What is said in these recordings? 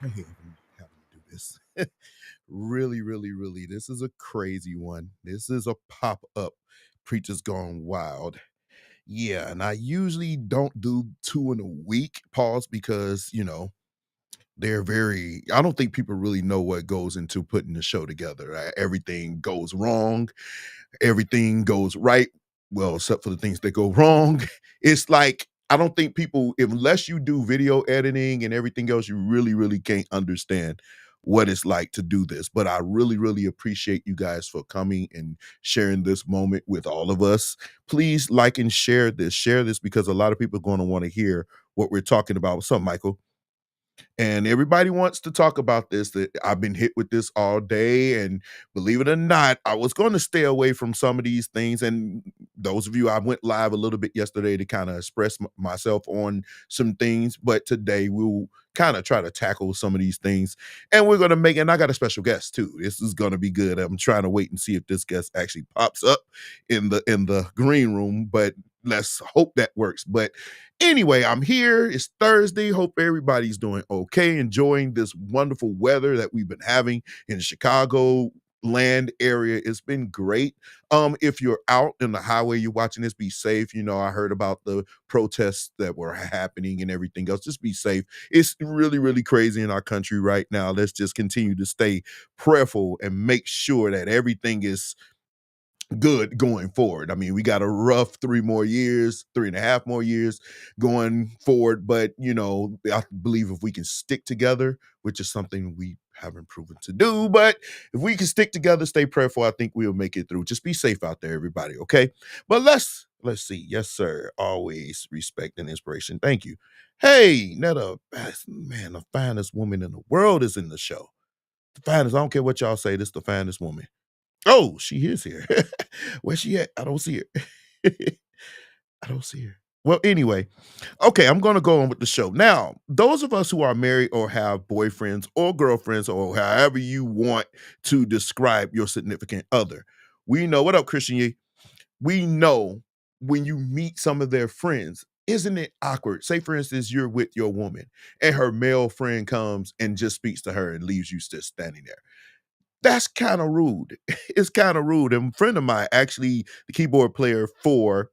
I hate having to do this. Really, really, really. This is a crazy one. This is a pop up. Preachers Gone Wild. Yeah, and I usually don't do two in a week, pause, because, they're very, I don't think people really know what goes into putting the show together. Everything goes wrong, everything goes right. Well, except for the things that go wrong. It's like, I don't think people, unless you do video editing and everything else, you really, really can't understand what it's like to do this. But I really, really appreciate you guys for coming and sharing this moment with all of us. Please like and share this. Share this because a lot of people are going to want to hear what we're talking about. What's up, Michael? And everybody wants to talk about this. That I've been hit with this all day, and believe it or not, I was going to stay away from some of these things. And those of you, I went live a little bit yesterday to kind of express myself on some things, but today we'll kind of try to tackle some of these things. And we're gonna make, and I got a special guest too. This is gonna be good. I'm trying to wait and see if this guest actually pops up in the green room, but let's hope that works. But anyway, I'm here. It's Thursday. Hope everybody's doing okay, enjoying this wonderful weather that we've been having in Chicago land area. It's been great. If you're out in the highway, you're watching this, be safe. You know, I heard about the protests that were happening and everything else. Just be safe. It's really, really crazy in our country right now. Let's just continue to stay prayerful and make sure that everything is good going forward. I mean, we got a rough 3 more years, 3.5 more years going forward. But, you know, I believe if we can stick together, which is something we haven't proven to do, but if we can stick together, stay prayerful, I think we'll make it through. Just be safe out there, everybody. Okay. But let's see. Yes, sir. Always respect and inspiration. Thank you. Hey, Netta, man, the finest woman in the world is in the show. The finest, I don't care what y'all say, this the finest woman. Oh, she is here. Where's she at? I don't see her. I don't see her. Well, anyway, okay, I'm going to go on with the show. Now, those of us who are married or have boyfriends or girlfriends or however you want to describe your significant other, we know, what up, Christian Ye? We know when you meet some of their friends, isn't it awkward? Say, for instance, you're with your woman and her male friend comes and just speaks to her and leaves you just standing there. That's kind of rude. It's kind of rude. And a friend of mine, actually the keyboard player for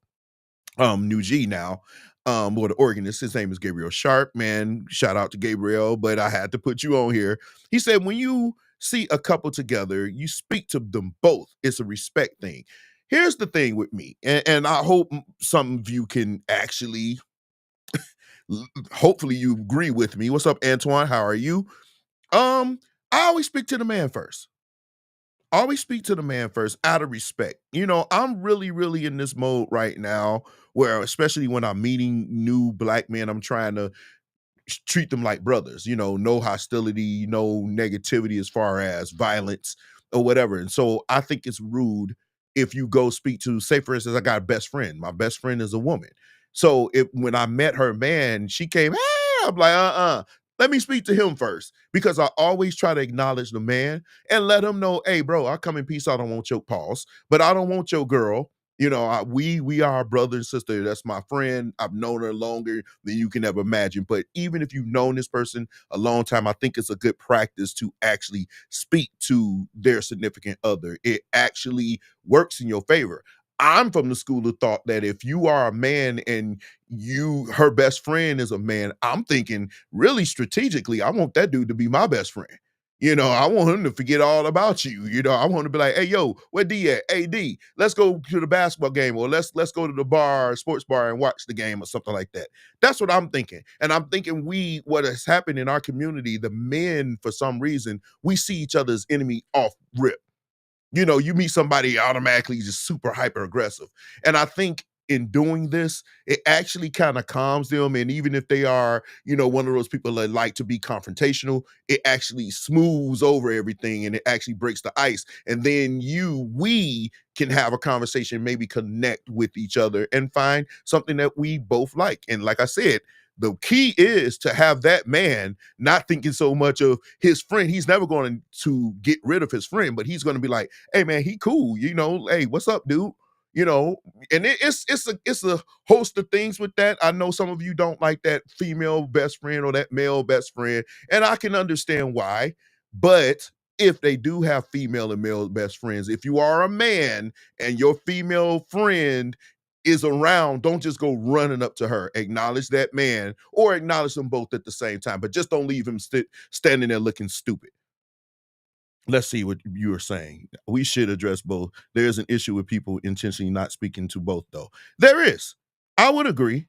New G now, or the organist, his name is Gabriel Sharp. Man, shout out to Gabriel, but I had to put you on here. He said when you see a couple together, you speak to them both. It's a respect thing. Here's the thing with me, and I hope some of you can actually, hopefully you agree with me. What's up, Antoine? How are you? Um, I always speak to the man first. Always speak to the man first out of respect. You know, I'm really, really in this mode right now where, especially when I'm meeting new black men, I'm trying to treat them like brothers, you know, no hostility, no negativity as far as violence or whatever. And so I think it's rude if you go speak to, say, for instance, I got a best friend. My best friend is a woman. So if when I met her man, she came, hey, I'm like, let me speak to him first because I always try to acknowledge the man and let him know, hey, bro, I come in peace. I don't want your pause, but I don't want your girl. You know, we are brother and sister. That's my friend. I've known her longer than you can ever imagine. But even if you've known this person a long time, I think it's a good practice to actually speak to their significant other. It actually works in your favor. I'm from the school of thought that if you are a man and her best friend is a man, I'm thinking really strategically, I want that dude to be my best friend. You know, I want him to forget all about you. You know, I want to be like, hey, yo, where D at? Hey, D, let's go to the basketball game, or let's go to the bar, sports bar, and watch the game or something like that. That's what I'm thinking. And I'm thinking what has happened in our community, the men, for some reason, we see each other's enemy off rip. You know, you meet somebody automatically just super hyper aggressive. And I think in doing this, it actually kind of calms them. And even if they are, you know, one of those people that like to be confrontational, it actually smooths over everything and it actually breaks the ice. And then we can have a conversation, maybe connect with each other and find something that we both like. And like I said, the key is to have that man not thinking so much of his friend. He's never going to get rid of his friend, but he's going to be like, hey man, he cool, you know, hey, what's up, dude? You know, and it's a host of things with that. I know some of you don't like that female best friend or that male best friend, and I can understand why. But if they do have female and male best friends, if you are a man and your female friend is around, don't just go running up to her. Acknowledge that man or acknowledge them both at the same time, but just don't leave him standing there looking stupid. Let's see what you are saying. We should address both. There's an issue with people intentionally not speaking to both, though. There is. I would agree.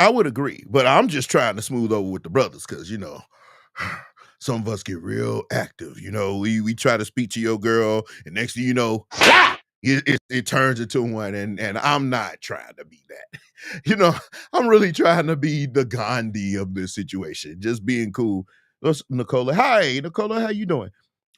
I would agree, but I'm just trying to smooth over with the brothers because, you know, some of us get real active. You know, we try to speak to your girl, and next thing you know, it turns into one, and I'm not trying to be that. You know, I'm really trying to be the Gandhi of this situation, just being cool. That's Nicola. Hi, Nicola, how you doing?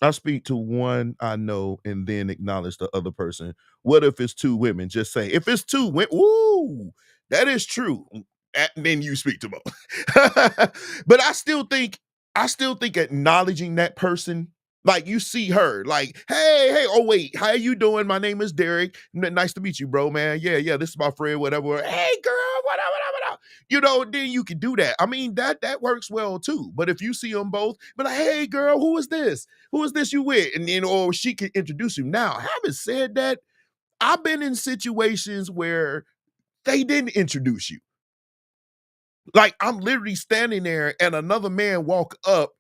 I speak to one I know and then acknowledge the other person. What if it's two women? Just say, if it's two women, ooh, that is true. And then you speak to both. But I still think acknowledging that person, like you see her, like, hey, oh wait, how you doing? My name is Derek. Nice to meet you, bro, man. Yeah, this is my friend, whatever. Hey, girl, what up? Then you can do that. I mean, that works well too. But if you see them both, be like, hey, girl, who is this? Who is this you with? And then, or she can introduce you. Now, having said that, I've been in situations where they didn't introduce you. Like, I'm literally standing there and another man walk up,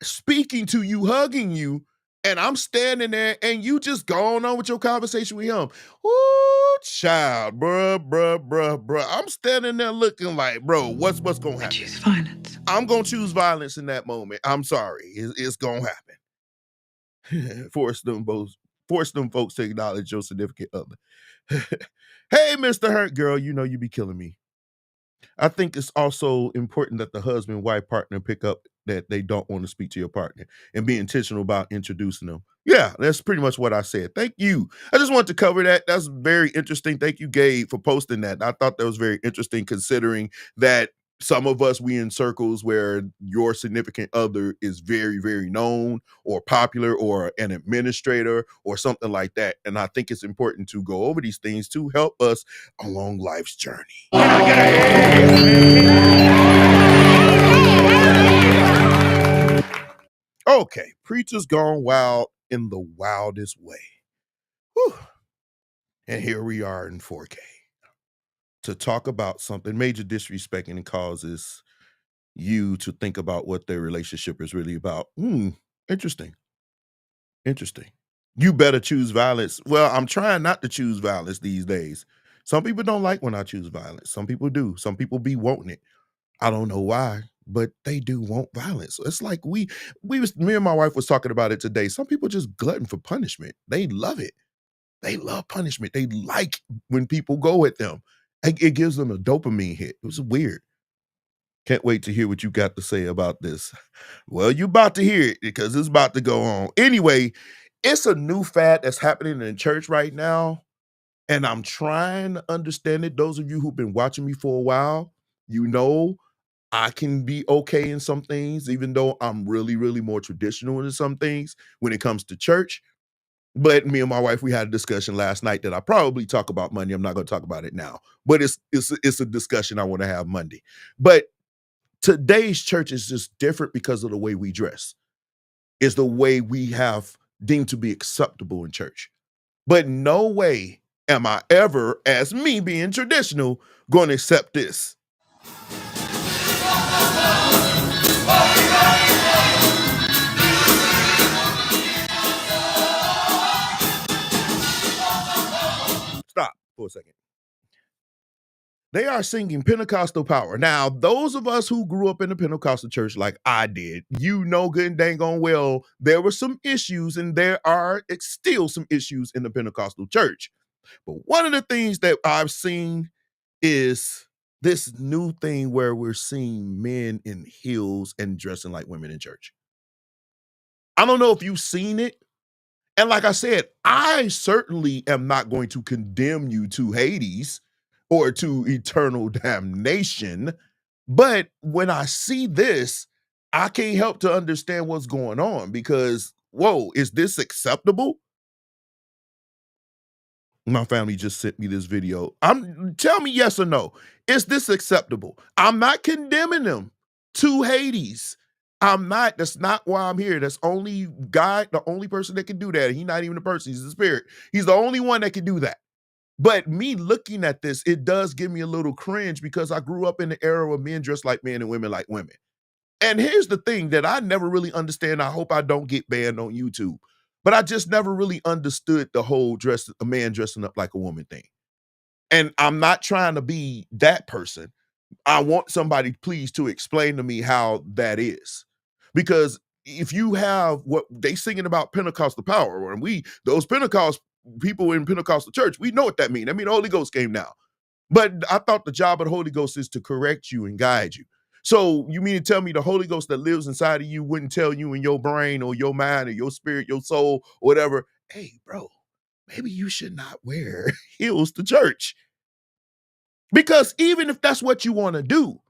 speaking to you, hugging you, and I'm standing there and you just going on with your conversation with him. Ooh, child, bruh. I'm standing there looking like, bro, what's gonna I happen? choose violence. I'm gonna choose violence in that moment. I'm sorry, it's gonna happen. Force them folks to acknowledge your significant other. Hey, Mr. Hurt Girl, you know you be killing me. I think it's also important that the husband wife partner pick up that they don't want to speak to your partner and be intentional about introducing them. Yeah, that's pretty much what I said. Thank you. I just wanted to cover that. That's very interesting. Thank you, Gabe, for posting that. I thought that was very interesting considering that some of us we in circles where your significant other is very, very known or popular or an administrator or something like that. And I think it's important to go over these things to help us along life's journey. Okay, preachers gone wild in the wildest way. Whew. And here we are in 4K to talk about something major disrespecting and causes you to think about what their relationship is really about. Interesting. Interesting. You better choose violence. Well, I'm trying not to choose violence these days. Some people don't like when I choose violence. Some people do. Some people be wanting it. I don't know why, but they do want violence. It's like me and my wife was talking about it today. Some people just glutton for punishment. They love it. They love punishment. They like when people go at them. It gives them a dopamine hit. It was weird. Can't wait to hear what you got to say about this. Well, you about to hear it because it's about to go on. Anyway, it's a new fad that's happening in church right now, and I'm trying to understand it. Those of you who've been watching me for a while, you know I can be okay in some things, even though I'm really, really more traditional in some things when it comes to church. But me and my wife, we had a discussion last night that I probably talk about Monday. I'm not going to talk about it now, but it's a discussion I want to have Monday. But today's church is just different because of the way we dress. Is the way we have deemed to be acceptable in church. But no way am I ever, as me being traditional, going to accept this. Stop for a second. They are singing Pentecostal power. Now, those of us who grew up in the Pentecostal church like I did, you know good and dang on well, there were some issues and there are still some issues in the Pentecostal church. But one of the things that I've seen is this new thing where we're seeing men in heels and dressing like women in church. I don't know if you've seen it, and like I said, I certainly am not going to condemn you to Hades or to eternal damnation. But when I see this, I can't help to understand what's going on because, whoa, is this acceptable? My family just sent me this video. Tell me yes or no. Is this acceptable? I'm not condemning them to Hades. I'm not. That's not why I'm here. That's only God, the only person that can do that. He's not even a person, he's a spirit. He's the only one that can do that. But me looking at this, it does give me a little cringe because I grew up in the era of men dressed like men and women like women. And here's the thing that I never really understand. I hope I don't get banned on YouTube. But I just never really understood the whole a man dressing up like a woman thing. And I'm not trying to be that person. I want somebody, please, to explain to me how that is. Because if you have what they singing about Pentecostal power, and those Pentecost people in Pentecostal church, we know what that means. I mean, the Holy Ghost came down. But I thought the job of the Holy Ghost is to correct you and guide you. So you mean to tell me the Holy Ghost that lives inside of you wouldn't tell you in your brain or your mind or your spirit, your soul, or whatever, hey, bro, maybe you should not wear heels to church. Because even if that's what you want to do,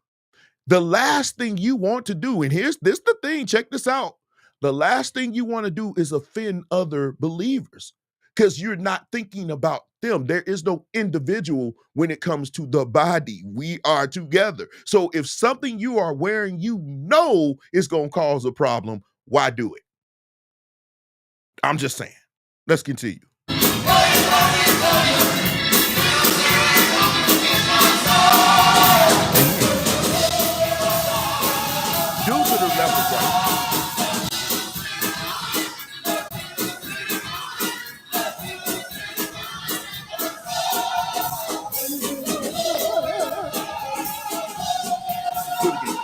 the last thing you want to do, and here's this the thing, check this out. The last thing you want to do is offend other believers because you're not thinking about them. There is no individual when it comes to the body. We are together. So if something you are wearing, is going to cause a problem, why do it? I'm just saying. Let's continue. Due to the levels, right? Do it again.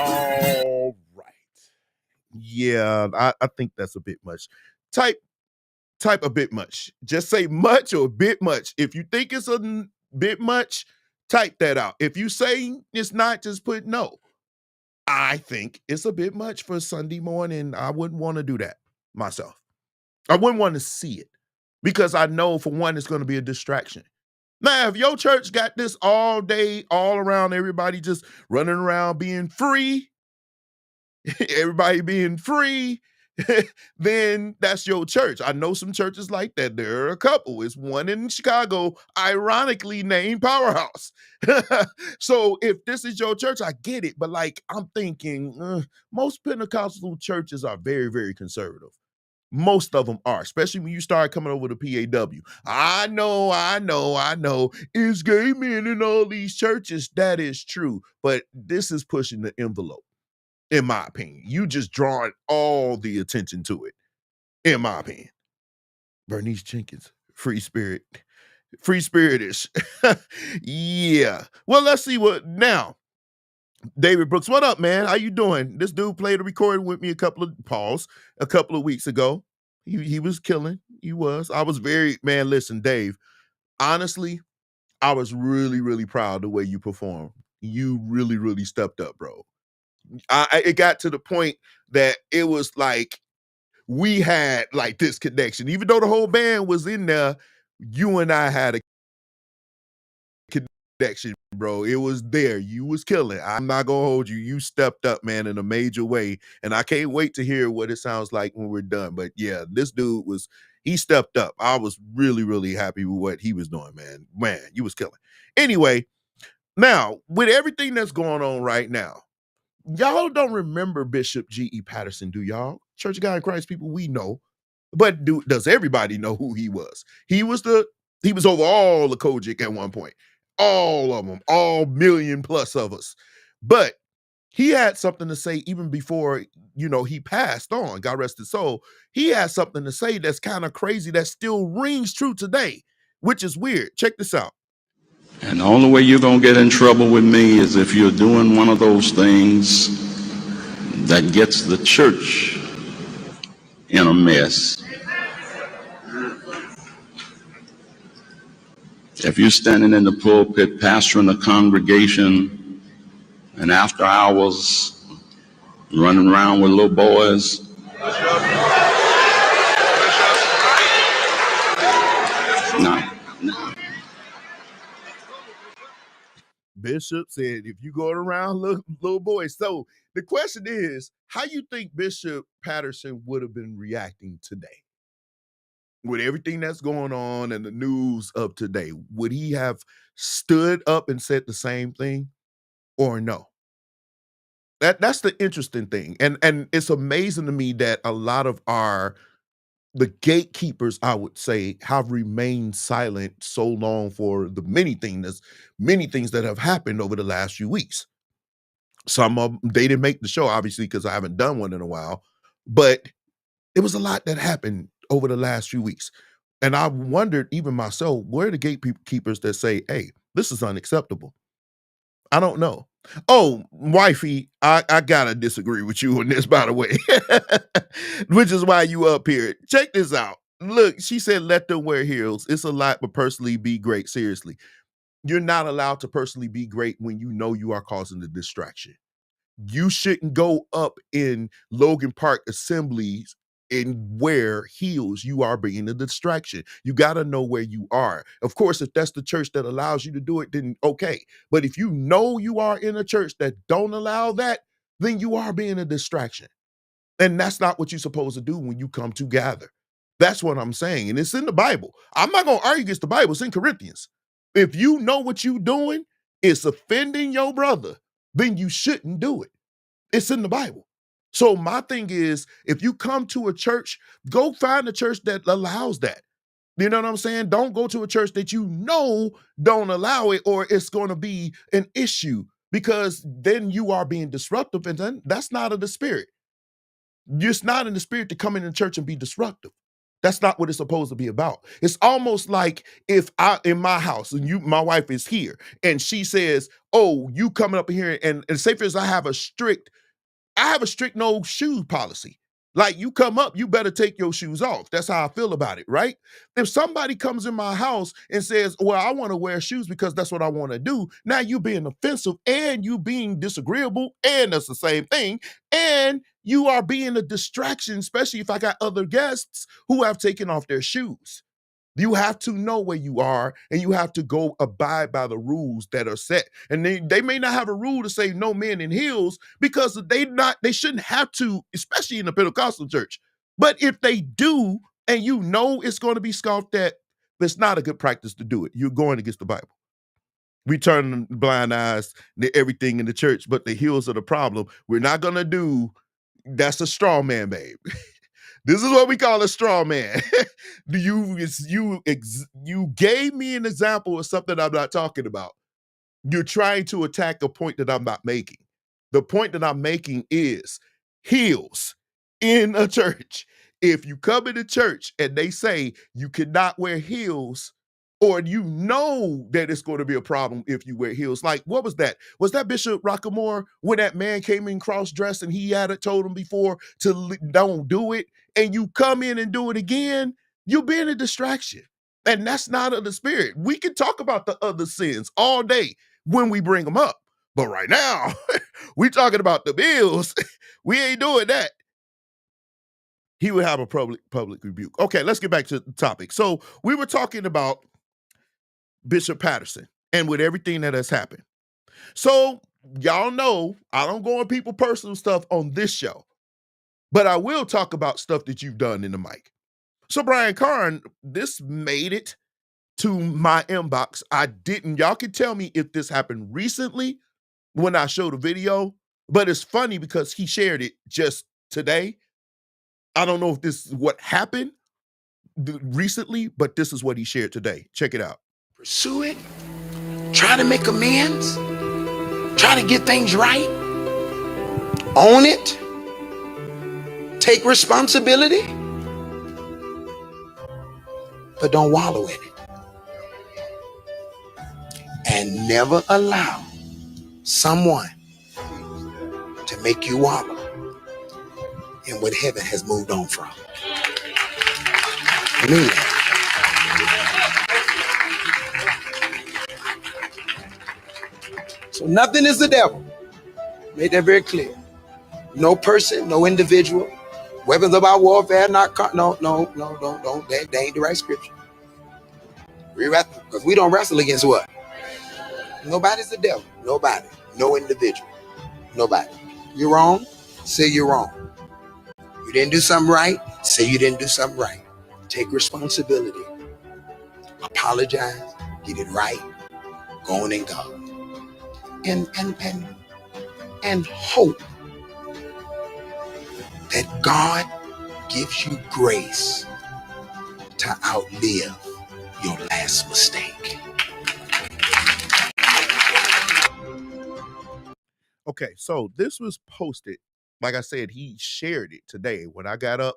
All right. Yeah, I think that's a bit much. Type type a bit much. Just say much or a bit much. If you think it's bit much, type that out. If you say it's not, just put no. I think it's a bit much for Sunday morning. I wouldn't want to do that myself. I wouldn't want to see it because I know for one, it's going to be a distraction. Now, if your church got this all day, all around, everybody just running around being free, everybody being free, then that's your church. I know some churches like that. There are a couple. It's one in Chicago, ironically named Powerhouse. So if this is your church, I get it. But like, I'm thinking most Pentecostal churches are very, very conservative. Most of them are, especially when you start coming over to PAW. I know. It's gay men in all these churches. That is true. But this is pushing the envelope in my opinion. You just drawing all the attention to it, in my opinion. Bernice Jenkins, free spirit, free spiritish. Yeah. Well, let's see what now. David Brooks, what up, man? How you doing? This dude played a recording with me a couple of weeks ago. He was killing. He was. I was very man. Listen, Dave. Honestly, I was really really proud the way you performed. You really really stepped up, bro. It got to the point that it was like we had like this connection, even though the whole band was in there. You and I had a connection, bro. It was there. You was killing. I'm not gonna hold you. You stepped up, man, in a major way, and I can't wait to hear what it sounds like when we're done. But yeah, this dude was. He stepped up. I was really, really happy with what he was doing, man. Man, you was killing. Anyway, now with everything that's going on right now, y'all don't remember Bishop G.E. Patterson, do y'all? Church of God in Christ people, we know. But does everybody know who he was? He was over all the Kojic at one point. All of them, all million plus of us. But he had something to say even before, he passed on, God rest his soul. He had something to say that's kind of crazy that still rings true today, which is weird. Check this out. And the only way you're going to get in trouble with me is if you're doing one of those things that gets the church in a mess. If you're standing in the pulpit pastoring the congregation and after hours running around with little boys, no, no. Bishop said, if you going around little boys. So the question is, how you think Bishop Patterson would have been reacting today? With everything that's going on and the news of today, would he have stood up and said the same thing or no? That's the interesting thing. And it's amazing to me that a lot of the gatekeepers, I would say, have remained silent so long for the many things that have happened over the last few weeks. Some of 'em, they didn't make the show, obviously, because I haven't done one in a while. But it was a lot that happened over the last few weeks. And I wondered, even myself, where are the gatekeepers that say, hey, this is unacceptable? I don't know. Oh, wifey, I gotta disagree with you on this, by the way, which is why you up here. Check this out. Look, she said, let them wear heels. It's a lot, but personally be great. Seriously, you're not allowed to personally be great when you know you are causing the distraction. You shouldn't go up in Logan Park assemblies and wear heels. You are being a distraction. You got to know where you are. Of course, if that's the church that allows you to do it, then okay. But if you know you are in a church that don't allow that, then you are being a distraction. And that's not what you're supposed to do when you come to gather. That's what I'm saying. And it's in the Bible. I'm not going to argue against the Bible. It's in Corinthians. If you know what you're doing is offending your brother, then you shouldn't do it. It's in the Bible. So my thing is, if you come to a church, go find a church that allows that. You know what I'm saying? Don't go to a church that you know don't allow it, or it's going to be an issue, because then you are being disruptive, and then that's not of the spirit. It's not in the spirit to come in the church and be disruptive. That's not what it's supposed to be about. It's almost like if I in my house and my wife is here and she says, "Oh, you coming up here," and say for instance, I have a strict no shoe policy. Like, you come up, you better take your shoes off. That's how I feel about it, right? If somebody comes in my house and says, "Well, I want to wear shoes because that's what I want to do," now you being offensive and you being disagreeable, and that's the same thing. And you are being a distraction, especially if I got other guests who have taken off their shoes. You have to know where you are, and you have to go abide by the rules that are set. And they may not have a rule to say no men in heels, because they shouldn't have to, especially in the Pentecostal church. But if they do, and you know it's going to be scoffed at, it's not a good practice to do it. You're going against the Bible. We turn blind eyes to everything in the church, but the heels are the problem. We're not gonna do. That's a straw man, babe. This is what we call a straw man. You gave me an example of something I'm not talking about. You're trying to attack a point that I'm not making. The point that I'm making is heels in a church. If you come into church and they say you cannot wear heels, or you know that it's going to be a problem if you wear heels. Like, what was that? Was that Bishop Rockamore when that man came in cross-dressed and he had told him before to don't do it, and you come in and do it again? You're being a distraction. And that's not of the spirit. We can talk about the other sins all day when we bring them up. But right now, we talking about the bills. We ain't doing that. He would have a public rebuke. Okay, let's get back to the topic. So we were talking about Bishop Patterson and with everything that has happened. So y'all know I don't go on people personal stuff on this show, but I will talk about stuff that you've done in the mic. So Brian Carn, this made it to my inbox. I didn't. Y'all can tell me if this happened recently when I showed a video, but it's funny because he shared it just today. I don't know if this is what happened recently, but this is what he shared today. Check it out. Pursue it, try to make amends, try to get things right, own it, take responsibility, but don't wallow in it. And never allow someone to make you wallow in what heaven has moved on from. I mean that. So nothing is the devil. Made that very clear. No person, no individual. Weapons of our warfare, not no, don't. That ain't the right scripture. Because we don't wrestle against what? Nobody's the devil. Nobody. No individual. Nobody. You're wrong. Say you're wrong. You didn't do something right. Say you didn't do something right. Take responsibility. Apologize. Get it right. Go on in God. And hope that God gives you grace to outlive your last mistake. Okay, so this was posted. Like I said, he shared it today when I got up,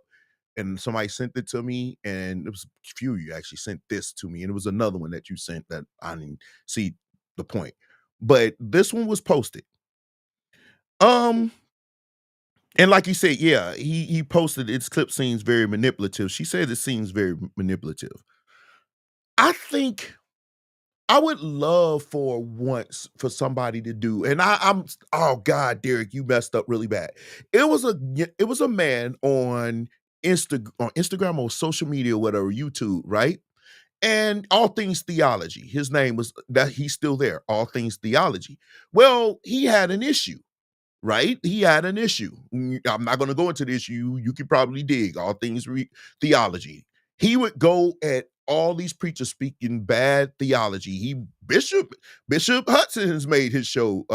and somebody sent it to me, and it was a few of you actually sent this to me, and it was another one that you sent that I didn't see the point. But this one was posted. Um, and like you said, yeah, he posted its clip seems very manipulative. She said it seems very manipulative. I think I would love for once for somebody to do, and I'm oh God, Derek, you messed up really bad. It was a man on Instagram or social media, whatever, YouTube, right? And all things theology. His name was that he's still there, all things theology. Well, he had an issue, right? He had an issue. I'm not going to go into the issue. You could probably dig all things theology. He would go at all these preachers speaking bad theology. Bishop Hudson has made his show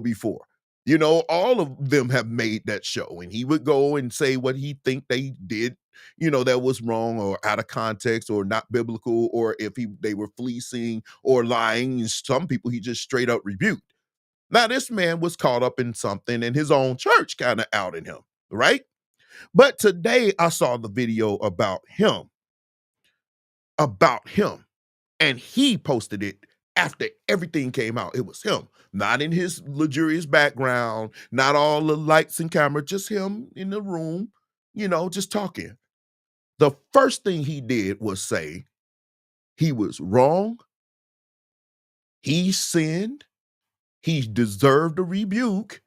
before. You know, all of them have made that show, and he would go and say what he think they did, that was wrong or out of context or not biblical, or if they were fleecing or lying. And some people he just straight up rebuked. Now, this man was caught up in something, and his own church kind of outed him, right? But today I saw the video about him, and he posted it after everything came out. It was him, not in his luxurious background, not all the lights and camera, just him in the room, just talking. The first thing he did was say he was wrong, he sinned, he deserved a rebuke.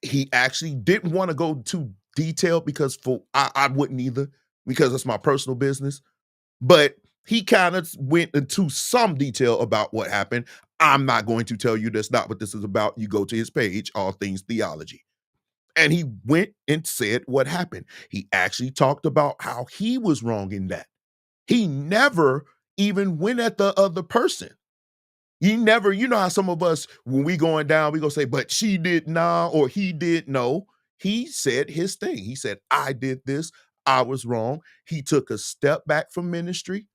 He actually didn't want to go too detailed because I wouldn't either, because it's my personal business. But he kind of went into some detail about what happened. I'm not going to tell you that's not what this is about. You go to his page, All Things Theology. And he went and said what happened. He actually talked about how he was wrong in that. He never even went at the other person. He never, how some of us, when we going down, we gonna say, but she did nah, or he did no. He said his thing. He said, I did this, I was wrong. He took a step back from ministry.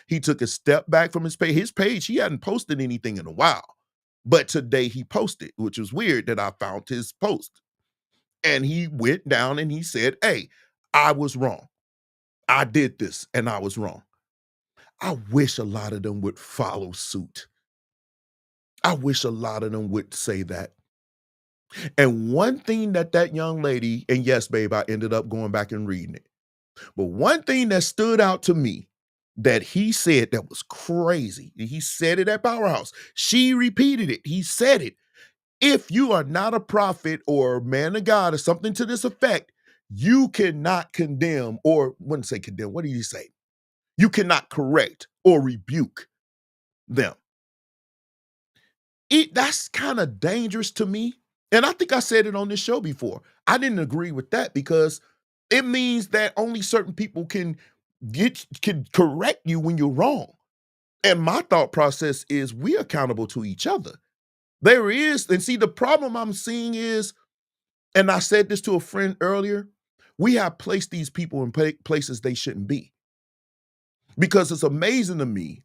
He took a step back from his page. His page, he hadn't posted anything in a while. But today he posted, which was weird that I found his post. And he went down and he said, hey, I was wrong. I did this and I was wrong. I wish a lot of them would follow suit. I wish a lot of them would say that. And one thing that young lady, and yes, babe, I ended up going back and reading it. But one thing that stood out to me that he said that was crazy, he said it at Powerhouse. She repeated it. He said it. If you are not a prophet or man of God or something to this effect, you cannot condemn, or wouldn't say condemn. What did he say? You cannot correct or rebuke them. That's kind of dangerous to me. And I think I said it on this show before. I didn't agree with that because it means that only certain people can correct you when you're wrong. And my thought process is we're accountable to each other. There is, and see, the problem I'm seeing is, and I said this to a friend earlier, we have placed these people in places they shouldn't be. Because it's amazing to me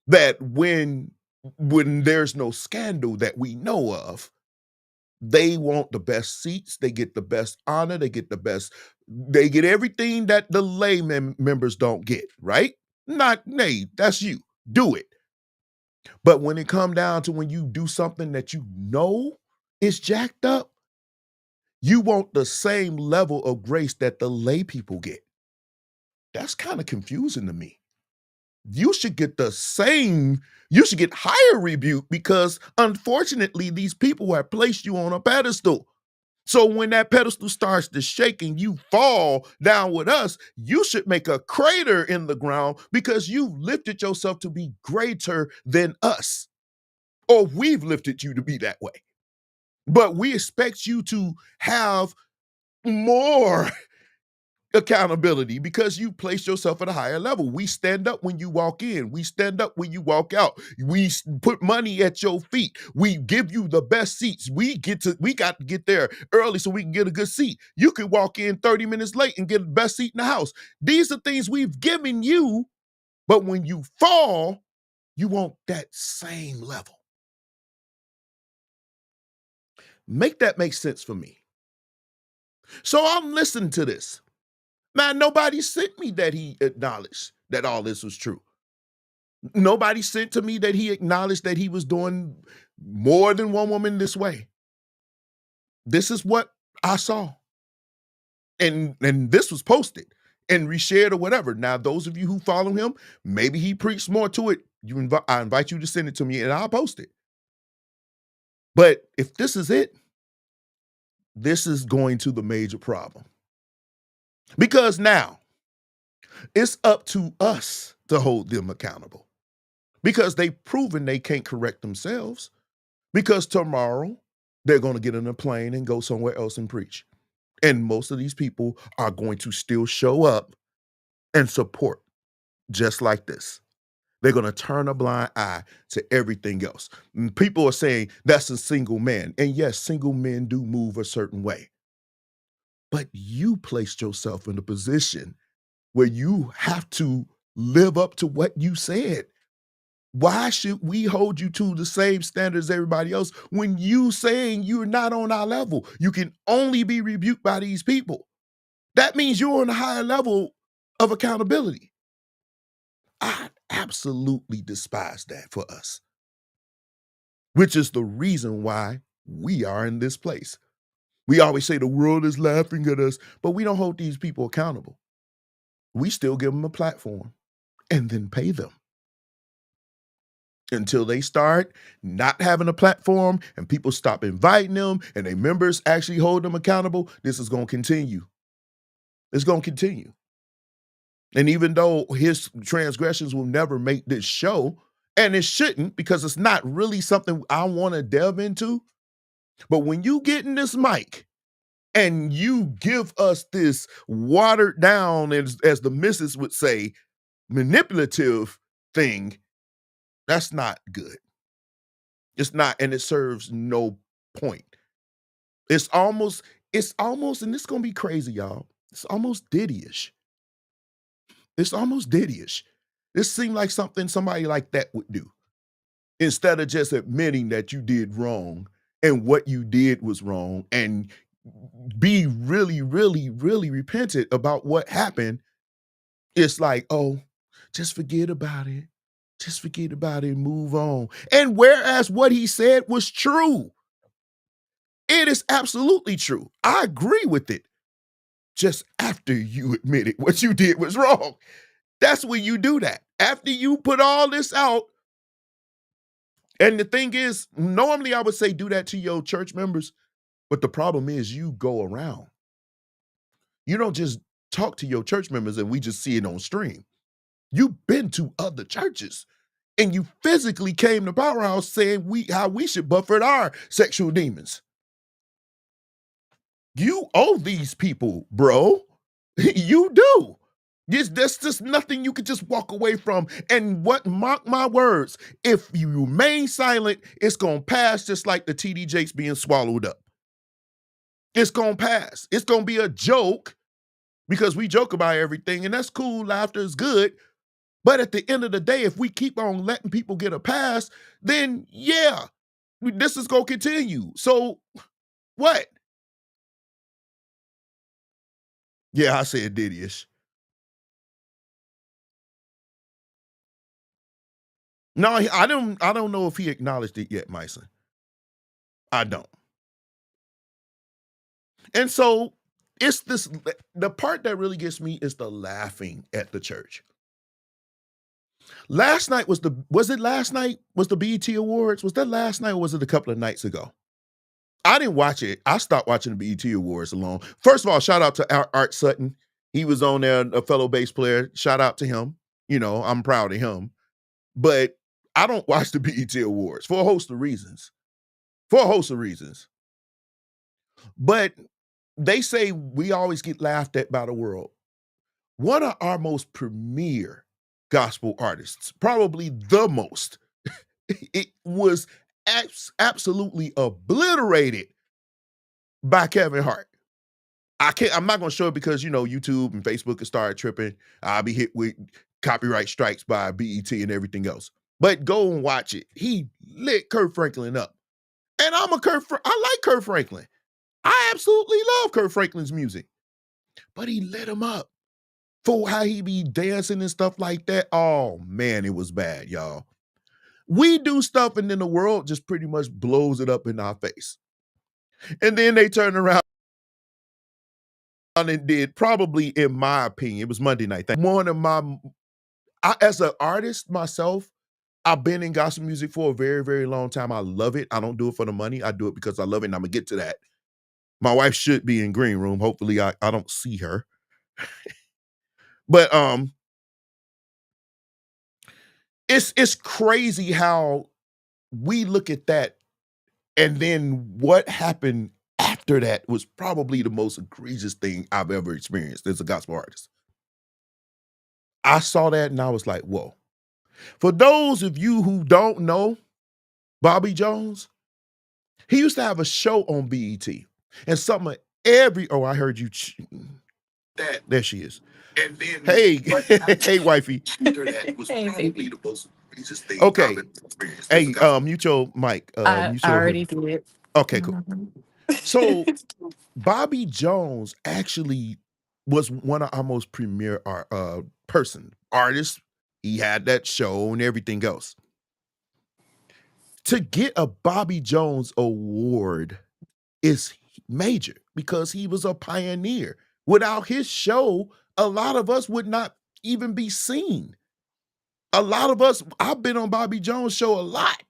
that when there's no scandal that we know of, they want the best seats, they get the best honor, they get everything that the members don't get, right? Not, nay, that's you. Do it. But when it come down to when you do something that you know is jacked up, you want the same level of grace that the lay people get. That's kind of confusing to me. You should get you should get higher rebuke because unfortunately these people have placed you on a pedestal. So when that pedestal starts to shake and you fall down with us, you should make a crater in the ground because you've lifted yourself to be greater than us. Or we've lifted you to be that way. But we expect you to have more accountability because you place yourself at a higher level. We stand up when you walk in. We stand up when you walk out. We put money at your feet. We give you the best seats. We got to get there early so we can get a good seat. You can walk in 30 minutes late and get the best seat in the house. These are things we've given you, but when you fall, you want that same level. Make that make sense for me. So I'm listening to this. Man, nobody sent me that he acknowledged that all this was true. Nobody sent to me that he acknowledged that he was doing more than one woman this way. This is what I saw. And this was posted and reshared or whatever. Now, those of you who follow him, maybe he preached more to it I invite you to send it to me and I'll post it. But if this is it, this is going to the major problem. Because now it's up to us to hold them accountable. Because they've proven they can't correct themselves. Because tomorrow they're going to get in a plane and go somewhere else and preach. And most of these people are going to still show up and support just like this. They're going to turn a blind eye to everything else. People are saying that's a single man. And yes, single men do move a certain way. But you placed yourself in a position where you have to live up to what you said. Why should we hold you to the same standards as everybody else when you saying you're not on our level? You can only be rebuked by these people. That means you're on a higher level of accountability. I absolutely despise that for us, which is the reason why we are in this place. We always say the world is laughing at us, but we don't hold these people accountable. We still give them a platform and then pay them until they start not having a platform and people stop inviting them and their members actually hold them accountable. This is going to continue. It's going to continue. And even though his transgressions will never make this show, and it shouldn't because it's not really something I want to delve into, but when you get in this mic and you give us this watered down, as the missus would say, manipulative thing, that's not good. It's not, and it serves no point. It's almost, and it's gonna be crazy, y'all. It's almost Diddy-ish. It's almost Diddy-ish. This seemed like something somebody like that would do. Instead of just admitting that you did wrong and what you did was wrong and be really, really, really repentant about what happened, it's like, oh, just forget about it. Just forget about it and move on. And whereas what he said was true, it is absolutely true. I agree with it. Just after you admitted what you did was wrong. That's when you do that. After you put all this out. And the thing is, normally I would say do that to your church members, but the problem is you go around. You don't just talk to your church members and we just see it on stream. You've been to other churches and you physically came to Powerhouse saying how we should buffet our sexual demons. You owe these people, bro. You do. There's just nothing you could just walk away from. And mark my words, if you remain silent, it's gonna pass just like the TD Jakes being swallowed up. It's gonna pass. It's gonna be a joke because we joke about everything, and that's cool. Laughter is good. But at the end of the day, if we keep on letting people get a pass, then yeah, this is gonna continue. So what? Yeah, I said Diddy-ish. No, I don't know if he acknowledged it yet, Myson. I don't. And so it's this the part that really gets me is the laughing at the church. Last night was it last night? Was the BET Awards? Was that last night or was it a couple of nights ago? I didn't watch it. I stopped watching the BET Awards alone. First of all, shout out to Art Sutton. He was on there, a fellow bass player. Shout out to him. You know, I'm proud of him. But I don't watch the BET Awards for a host of reasons. For a host of reasons. But they say we always get laughed at by the world. One of our most premier gospel artists, probably the most, it was absolutely obliterated by Kevin Hart. I'm not gonna show it because YouTube and Facebook can start tripping. I'll be hit with copyright strikes by BET and everything else. But go and watch it. He lit Kirk Franklin up. And I like Kirk Franklin. I absolutely love Kirk Franklin's music. But he lit him up for how he be dancing and stuff like that. Oh man, it was bad, y'all. We do stuff and then the world just pretty much blows it up in our face. And then they turn around and did, probably in my opinion, it was Monday night. One of as an artist myself, I've been in gospel music for a very, very long time. I love it. I don't do it for the money. I do it because I love it, and I'm gonna get to that. My wife should be in green room. Hopefully, I don't see her. But it's crazy how we look at that, and then what happened after that was probably the most egregious thing I've ever experienced as a gospel artist. I saw that and I was like, whoa. For those of you who don't know Bobby Jones, he used to have a show on BET. And some of oh, I heard you. That there she is. And then hey, hey, wifey. That was Hey, probably baby. the most egregious thing. Okay. Hey, mute your mic. I Mute your. already did. Okay, cool. Mhm. So Bobby Jones actually was one of our most premier artists. He had that show and everything else. To get a Bobby Jones award is major because he was a pioneer. Without his show, a lot of us would not even be seen. A lot of us, I've been on Bobby Jones' show a lot.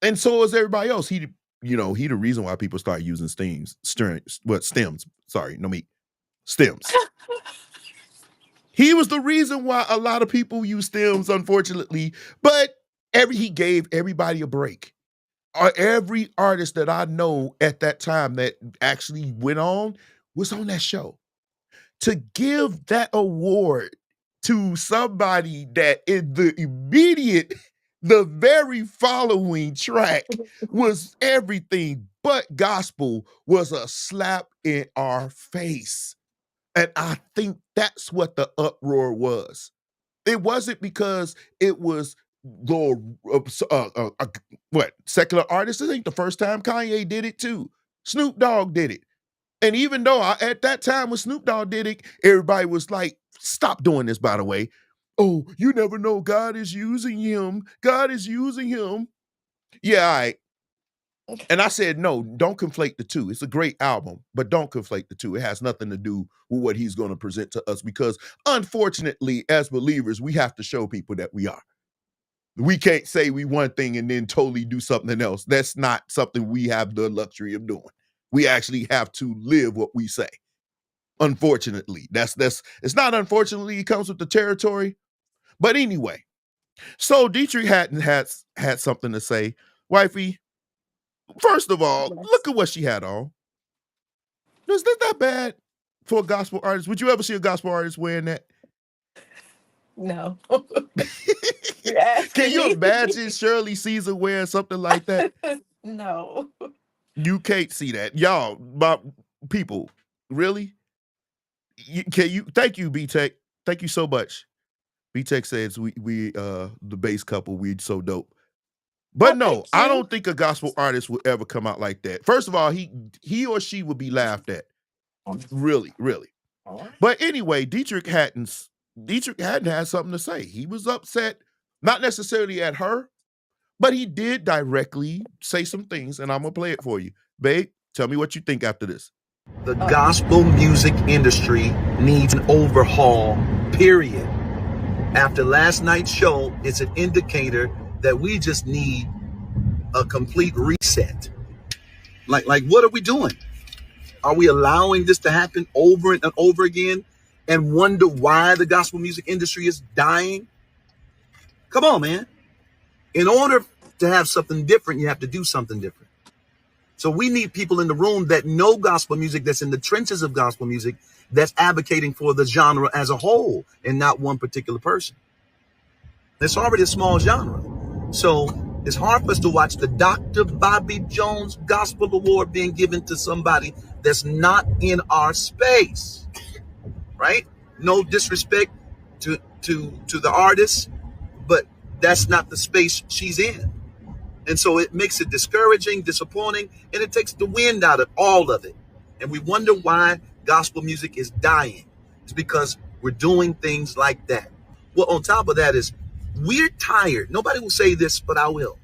And so is everybody else. He the reason why people start using stems. Sorry, no meat. Stems. He was the reason why a lot of people use stems, unfortunately. But he gave everybody a break. Every artist that I know at that time that actually went on was on that show. To give that award to somebody that in the very following track was everything but gospel was a slap in our face. And I think that's what the uproar was. It wasn't because it was the what secular artists. This ain't the first time. Kanye did it too. Snoop Dogg did it. And even though at that time when Snoop Dogg did it, everybody was like, stop doing this, by the way. Oh, you never know. God is using him. God is using him. Yeah, all right. And I said, no, don't conflate the two. It's a great album, but don't conflate the two. It has nothing to do with what he's going to present to us because, unfortunately, as believers, we have to show people that we are. We can't say we one thing and then totally do something else. That's not something we have the luxury of doing. We actually have to live what we say. Unfortunately, that's it's not unfortunately, it comes with the territory. But anyway, so Dietrich Haddon had something to say. Wifey, first of all, Yes. look at what she had on. Is that bad for a gospel artist? Would you ever see a gospel artist wearing that? No. You're Can asking you me. imagine Shirley Caesar wearing something like that? No. You can't see that. Y'all, my people, really? Thank you, B-Tech. Thank you so much. B-Tech says we the bass couple, we so dope. But Well, no, thank I you. don't think a gospel artist would ever come out like that. First of all, he or she would be laughed at. Really, really. But anyway, Dietrich Haddon had something to say. He was upset, not necessarily at her, but he did directly say some things, and I'm gonna play it for you. Babe, tell me what you think after this. The gospel music industry needs an overhaul, period. After last night's show, it's an indicator that we just need a complete reset. Like what are we doing? Are we allowing this to happen over and over again and wonder why the gospel music industry is dying? Come on, man. In order to have something different, you have to do something different. So we need people in the room that know gospel music, that's in the trenches of gospel music, that's advocating for the genre as a whole and not one particular person. It's already a small genre. So it's hard for us to watch the Dr. Bobby Jones Gospel Award being given to somebody that's not in our space, right? No disrespect to the artist, but that's not the space she's in. And so it makes it discouraging, disappointing, and it takes the wind out of all of it. And we wonder why gospel music is dying. It's because we're doing things like that. Well, on top of that is we're tired. Nobody will say this, but I will.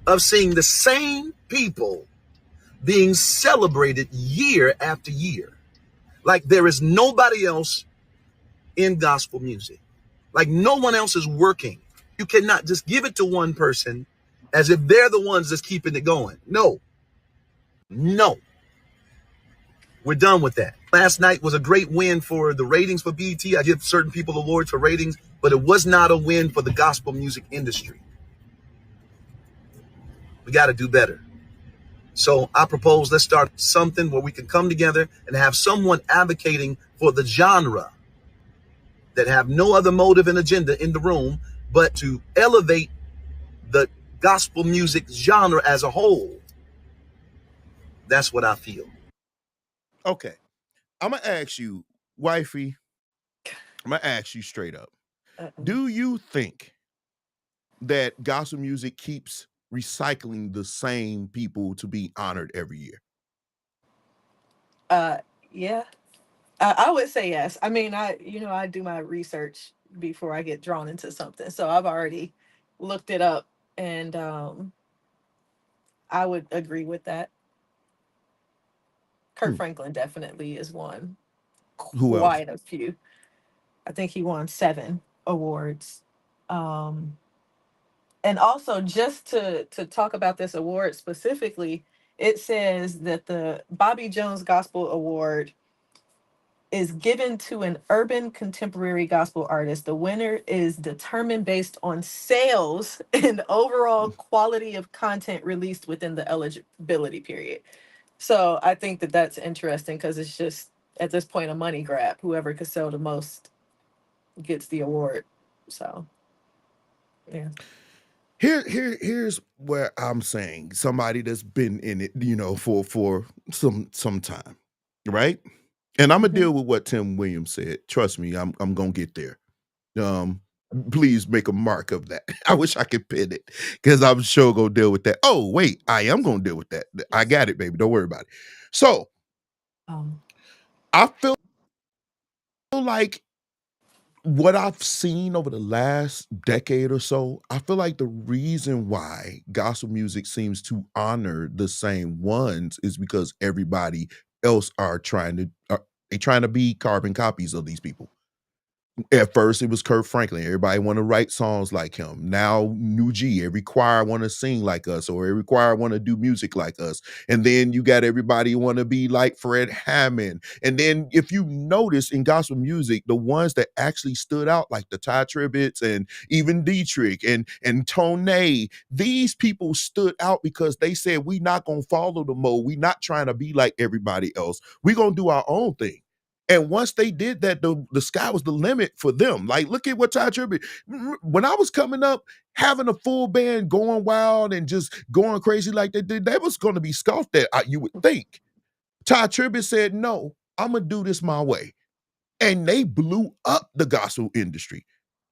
Of seeing the same people being celebrated year after year. Like there is nobody else in gospel music. Like no one else is working You cannot just give it to one person as if they're the ones that's keeping it going. No, no, we're done with that. Last night was a great win for the ratings for BET. I give certain people awards for ratings, but it was not a win for the gospel music industry. We got to do better. So I propose let's start something where we can come together and have someone advocating for the genre that have no other motive and agenda in the room but to elevate the gospel music genre as a whole. That's what I feel. Okay. I'm gonna ask you, wifey, I'm gonna ask you straight up. Uh-uh. Do you think that gospel music keeps recycling the same people to be honored every year? Uh, yeah, I would say yes. I mean, I do my research before I get drawn into something, so I've already looked it up, and I would agree with that. Kurt Hmm. Franklin definitely is one. Who else? Quite a few. I think he won 7 awards. Um, and also, just to talk about this award specifically, it says that the Bobby Jones Gospel Award is given to an urban contemporary gospel artist. The winner is determined based on sales and overall quality of content released within the eligibility period. So I think that that's interesting because it's just at this point a money grab. Whoever could sell the most gets the award. So yeah. Here's where I'm saying somebody that's been in it, for some time, right? And I'm gonna Mhm. deal with what Tim Williams said. Trust me, I'm gonna get there. Um, please make a mark of that. I wish I could pin it because I'm sure gonna deal with that. Oh wait, I am gonna deal with that. I Yes. got it, baby. Don't worry about it. So Um, I feel like what I've seen over the last decade or so, I feel like the reason why gospel music seems to honor the same ones is because everybody else they trying to be carbon copies of these people. At first, it was Kurt Franklin. Everybody want to write songs like him. Now, New G, every choir want to sing like us, or every choir want to do music like us. And then you got everybody want to be like Fred Hammond. And then, if you notice in gospel music, the ones that actually stood out, like the Ty Tribbetts and even Dietrich and Tone, these people stood out because they said, "We not gonna follow the mold. We not trying to be like everybody else. We gonna do our own thing." And once they did that, the sky was the limit for them. Like, look at what Ty Tribbett. When I was coming up, having a full band going wild and just going crazy like they did, that was going to be scoffed at. You would think. Ty Tribbett said, "No, I'm gonna do this my way," and they blew up the gospel industry.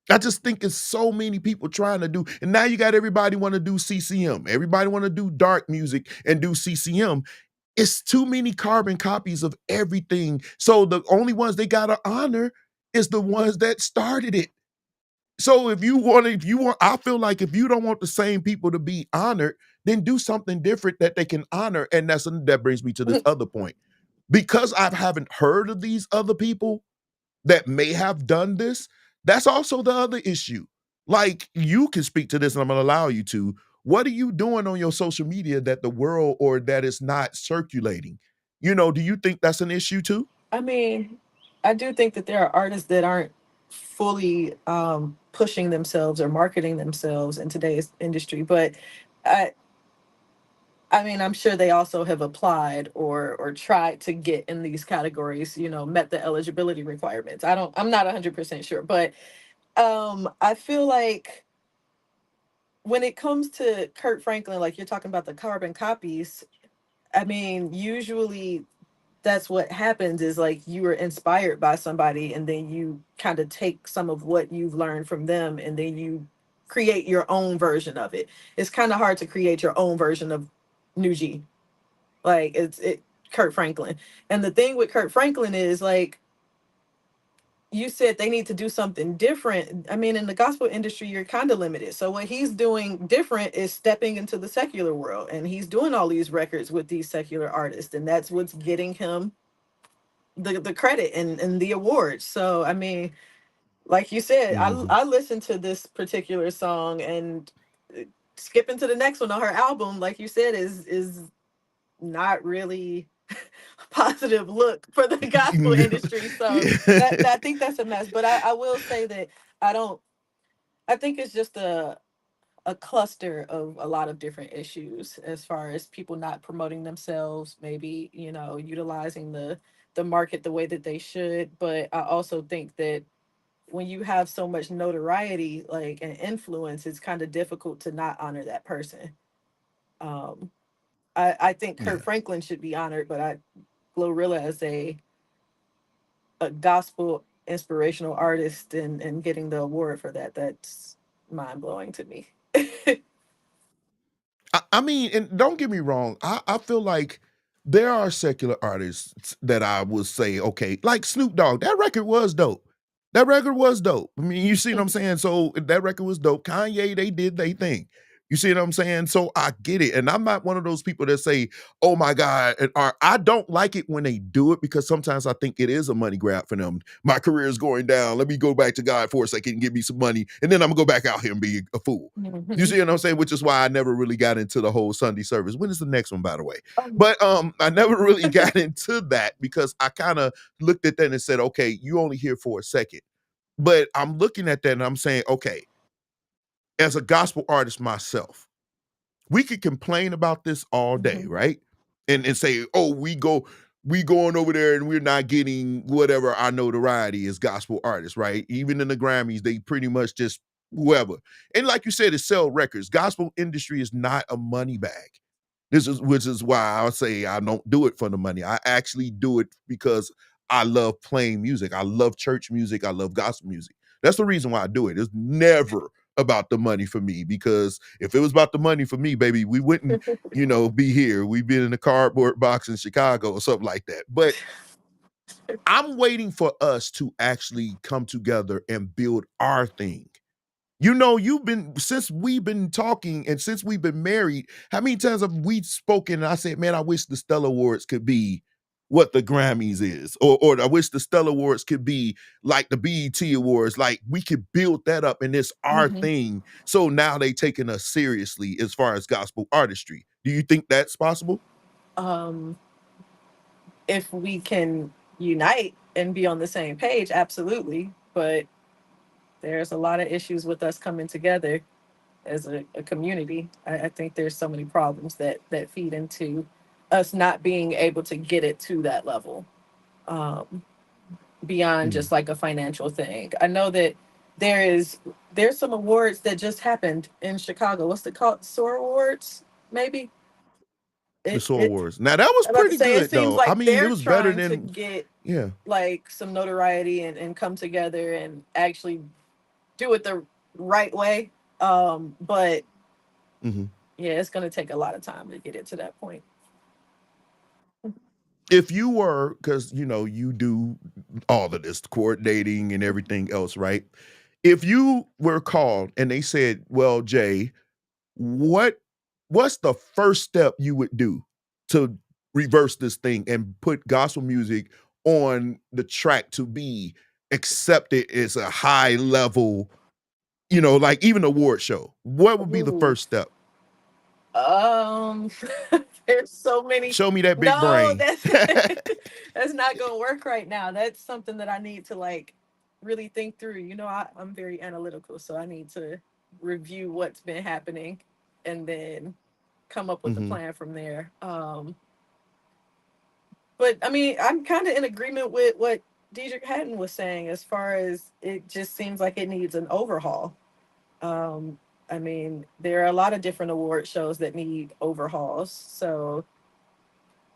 I just think it's so many people trying to do, and now you got everybody want to do CCM. Everybody want to do dark music and do CCM. It's too many carbon copies of everything. So the only ones they gotta honor is the ones that started it. So if you want, I feel like if you don't want the same people to be honored, then do something different that they can honor. And that brings me to this other point. Because I haven't heard of these other people that may have done this, that's also the other issue. Like, you can speak to this, and I'm gonna allow you to. What are you doing on your social media that the world or that is not circulating? Do you think that's an issue too? I mean, I do think that there are artists that aren't fully pushing themselves or marketing themselves in today's industry, but I I mean, I'm sure they also have applied or tried to get in these categories, met the eligibility requirements. I'm not 100% sure, but I feel like when it comes to Kurt Franklin, like you're talking about the carbon copies, I mean, usually that's what happens is like you were inspired by somebody and then you kind of take some of what you've learned from them and then you create your own version of it. It's kind of hard to create your own version of New G. Like it Kurt Franklin. And the thing with Kurt Franklin is like you said they need to do something different. I mean, in the gospel industry, you're kind of limited. So what he's doing different is stepping into the secular world, and he's doing all these records with these secular artists, and that's what's getting him the credit and the awards. So I mean, Like you said, Mhm. I listened to this particular song, and uh, skipping to the next one on her album, like you said, is not really a positive look for the gospel industry. So Yeah. that I think that's a mess. But I will say that I don't. I think it's just a cluster of a lot of different issues as far as people not promoting themselves, maybe, utilizing the market the way that they should. But I also think that when you have so much notoriety, like, and influence, it's kind of difficult to not honor that person. Um, I think Kurt Yeah. Franklin should be honored, but Glorilla as a gospel inspirational artist, and getting the award for that, that's mind blowing to me. I mean, and don't get me wrong, I feel like there are secular artists that I would say, okay, like Snoop Dogg, that record was dope. That record was dope. I mean, you see what I'm saying? So that record was dope. Kanye, they did they thing. You see what I'm saying? So I get it. And I'm not one of those people that say, oh my God, or I don't like it when they do it because sometimes I think it is a money grab for them. My career is going down. Let me go back to God for a second and give me some money. And then I'm gonna go back out here and be a fool. You Mhm. see what I'm saying? Which is why I never really got into the whole Sunday service. When is the next one, by the way? Um, But I never really got into that because I kind of looked at that and said, okay, you only here for a second. But I'm looking at that and I'm saying, okay, as a gospel artist myself, we could complain about this all day, mhm, right? And say, oh, we going over there and we're not getting whatever our notoriety as gospel artists, right? Even in the Grammys, they pretty much just whoever. And like you said, it's sell records. Gospel industry is not a money bag. This is which is why I say I don't do it for the money. I actually do it because I love playing music. I love church music. I love gospel music. That's the reason why I do it. It's never about the money for me because if it was about the money for me, baby, we wouldn't, be here. We'd been in a cardboard box in Chicago or something like that. But I'm waiting for us to actually come together and build our thing. You've been since we've been talking and since we've been married, how many times have we spoken and I said, man, I wish the Stella Awards could be what the Grammys is, or I wish the Stella Awards could be like the BET Awards. Like we could build that up and it's our mhm. thing. So now they taking us seriously as far as gospel artistry. Do you think that's possible? um, if we can unite and be on the same page, absolutely. But there's a lot of issues with us coming together as a community. I think there's so many problems that feed into us not being able to get it to that level, um, beyond Mm. just like a financial thing. I know that there is there's some awards that just happened in Chicago. What's it called? SOAR Awards, maybe. The It Soul it Wars. Now that was I'm about to pretty say, it good seems though. I like mean, it they're was better trying to than get yeah. like some notoriety, and come together and actually do it the right way. But Mhm. yeah, it's gonna take a lot of time to get it to that point. If you were, because you do all of this coordinating and everything else, right? If you were called and they said, well, Jay, what what's the first step you would do to reverse this thing and put gospel music on the track to be accepted as a high level, like even award show? What would be the Ooh. first step? Um, there's so many. Show me that big No, brain. that's that's not gonna work right now. That's something that I need to like really think through. I'm very analytical, so I need to review what's been happening and then come up with a Mhm. plan from there. But I mean, I'm kind of in agreement with what Deidre Hatton was saying as far as it just seems like it needs an overhaul. Um, I mean, there are a lot of different award shows that need overhauls. So,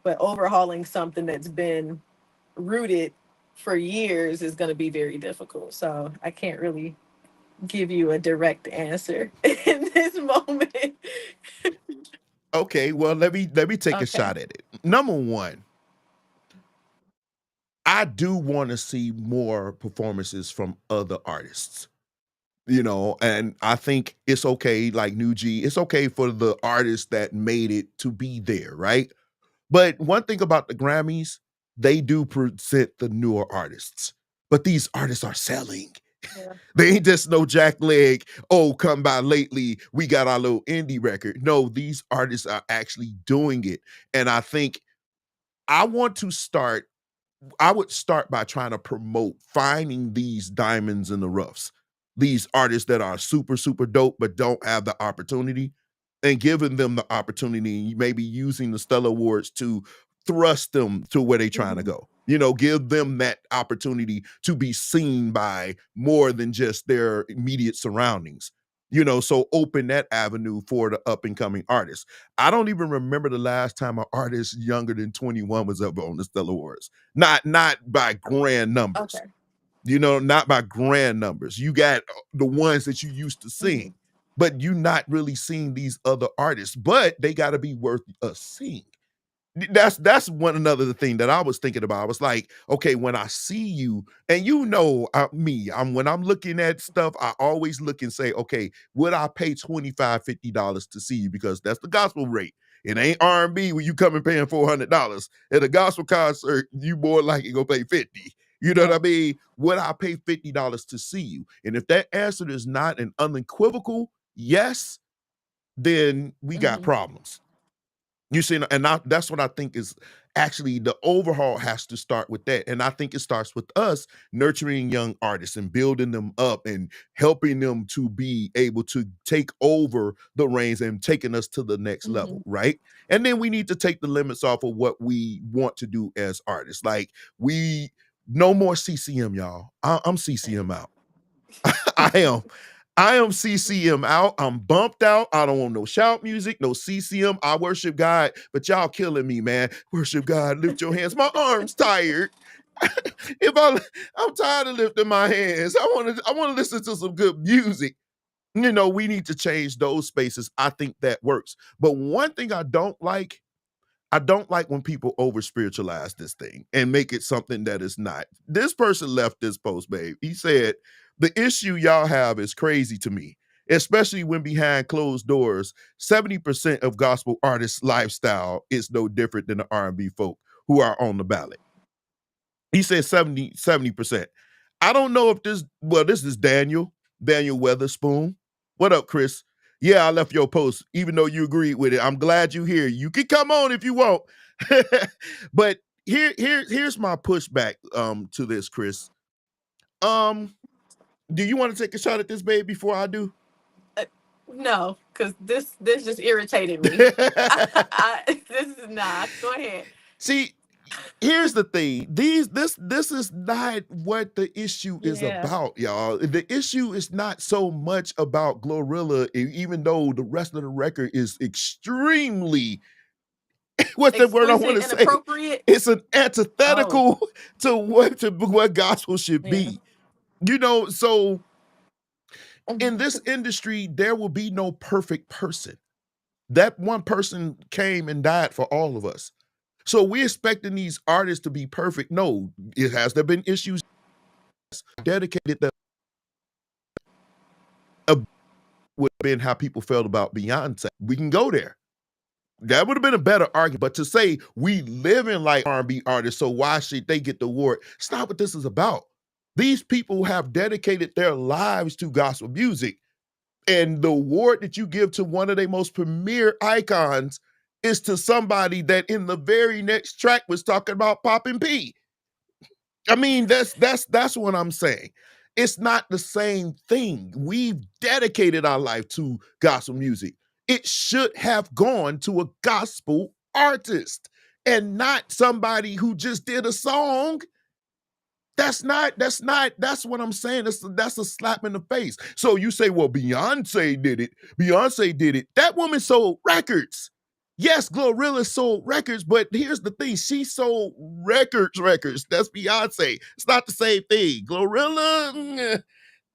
but overhauling something that's been rooted for years is going to be very difficult. So, I can't really give you a direct answer in this moment. Okay, well, let me take a Okay. shot at it. Number one, I do want to see more performances from other artists. And I think it's okay, like New G, it's okay for the artists that made it to be there, right? But one thing about the Grammys, they do present the newer artists, but these artists are selling. Yeah. They ain't just no jack leg, oh, come by lately, we got our little indie record. No, these artists are actually doing it. And I think I want to start I would start by trying to promote finding these diamonds in the roughs, these artists that are super, super dope, but don't have the opportunity, and giving them the opportunity, maybe using the Stella Awards to thrust them to where they're trying to Mhm. go. Give them that opportunity to be seen by more than just their immediate surroundings. So open that avenue for the up and coming artists. I don't even remember the last time an artist younger than 21 was ever on the Stella Awards. Not by grand numbers. Okay. Not by grand numbers. You got the ones that you used to Mhm. seeing, but you not really seeing these other artists, but they got to be worth us seeing. That's one another thing that I was thinking about. I was like, okay, when I see you, and me, when I'm looking at stuff, I always look and say, okay, would I pay $25, $50 to see you? Because that's the gospel rate. It ain't R&B when you come and paying $400. At a gospel concert, you more likely gonna pay 50. You know what I Right. mean? Would I pay $50 to see you? And if that answer is not an unequivocal yes, then we got Mhm. problems. You see, and that's what I think is actually the overhaul has to start with that. And I think it starts with us nurturing young artists and building them up and helping them to be able to take over the reins and taking us to the next level, Mhm. right? And then we need to take the limits off of what we want to do as artists. Like no more CCM, y'all. I'm CCM out. I am. I am CCM out. I'm bumped out. I don't want no shout music, no CCM. I worship God, but y'all killing me, man. Worship God. Lift your hands. My arms tired. if I, I'm tired of lifting my hands. I want to listen to some good music. We need to change those spaces. I think that works. But one thing I don't like when people over spiritualize this thing and make it something that is not. This person left this post, babe. He said, the issue y'all have is crazy to me, especially when behind closed doors, 70% of gospel artists' lifestyle is no different than the R&B folk who are on the ballot. He said 70%. I don't know if this is Daniel Weatherspoon. What up, Chris? Yeah, I left your post, even though you agreed with it. I'm glad you're here. You can come on if you want. But here's my pushback to this, Chris. Um, do you want to take a shot at this, babe, before I do? Uh, no, because this just irritated me. This is not. Go ahead. See, here's the thing. This is not what the issue is Yeah. about, y'all. The issue is not so much about Glorilla, even though the rest of the record is extremely what's the word I want Explicit to and say? appropriate. It's an Oh, antithetical to what gospel should yeah. be. So in Mhm. this industry, there will be no perfect person. That one person came and died for all of us. So we're expecting these artists to be perfect. No, it has there been issues dedicated that would have been how people felt about Beyonce. We can go there. That would have been a better argument. But to say we live in like R&B artists, so why should they get the award? It's not what this is about. These people have dedicated their lives to gospel music. And the award that you give to one of their most premier icons is to somebody that in the very next track was talking about popping P. I mean, that's what I'm saying. It's not the same thing. We've dedicated our life to gospel music. It should have gone to a gospel artist and not somebody who just did a song. That's what I'm saying. That's a slap in the face. So you say, well, Beyonce did it. Beyonce did it. That woman sold records. Yes, Glorilla sold records, but here's the thing. She sold records. That's Beyonce. It's not the same thing. Glorilla,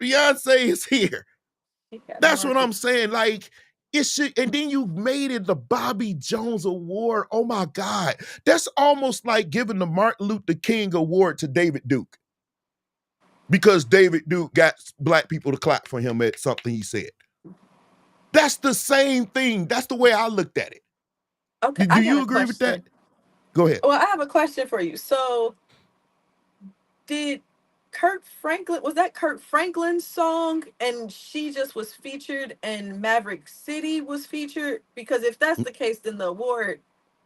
Beyonce is here. He got That's what I'm market. saying. Like, it should, and then you made it the Bobby Jones Award. Oh my God. That's almost like giving the Martin Luther King Award to David Duke because David Duke got black people to clap for him at something he said. That's the same thing. That's the way I looked at it. Okay, Do I got you a agree with that? question. Go ahead. Well, I have a question for you. So, did Kurt Franklin, was that Kurt Franklin's song and she just was featured and Maverick City was featured? Because if that's the case, then the award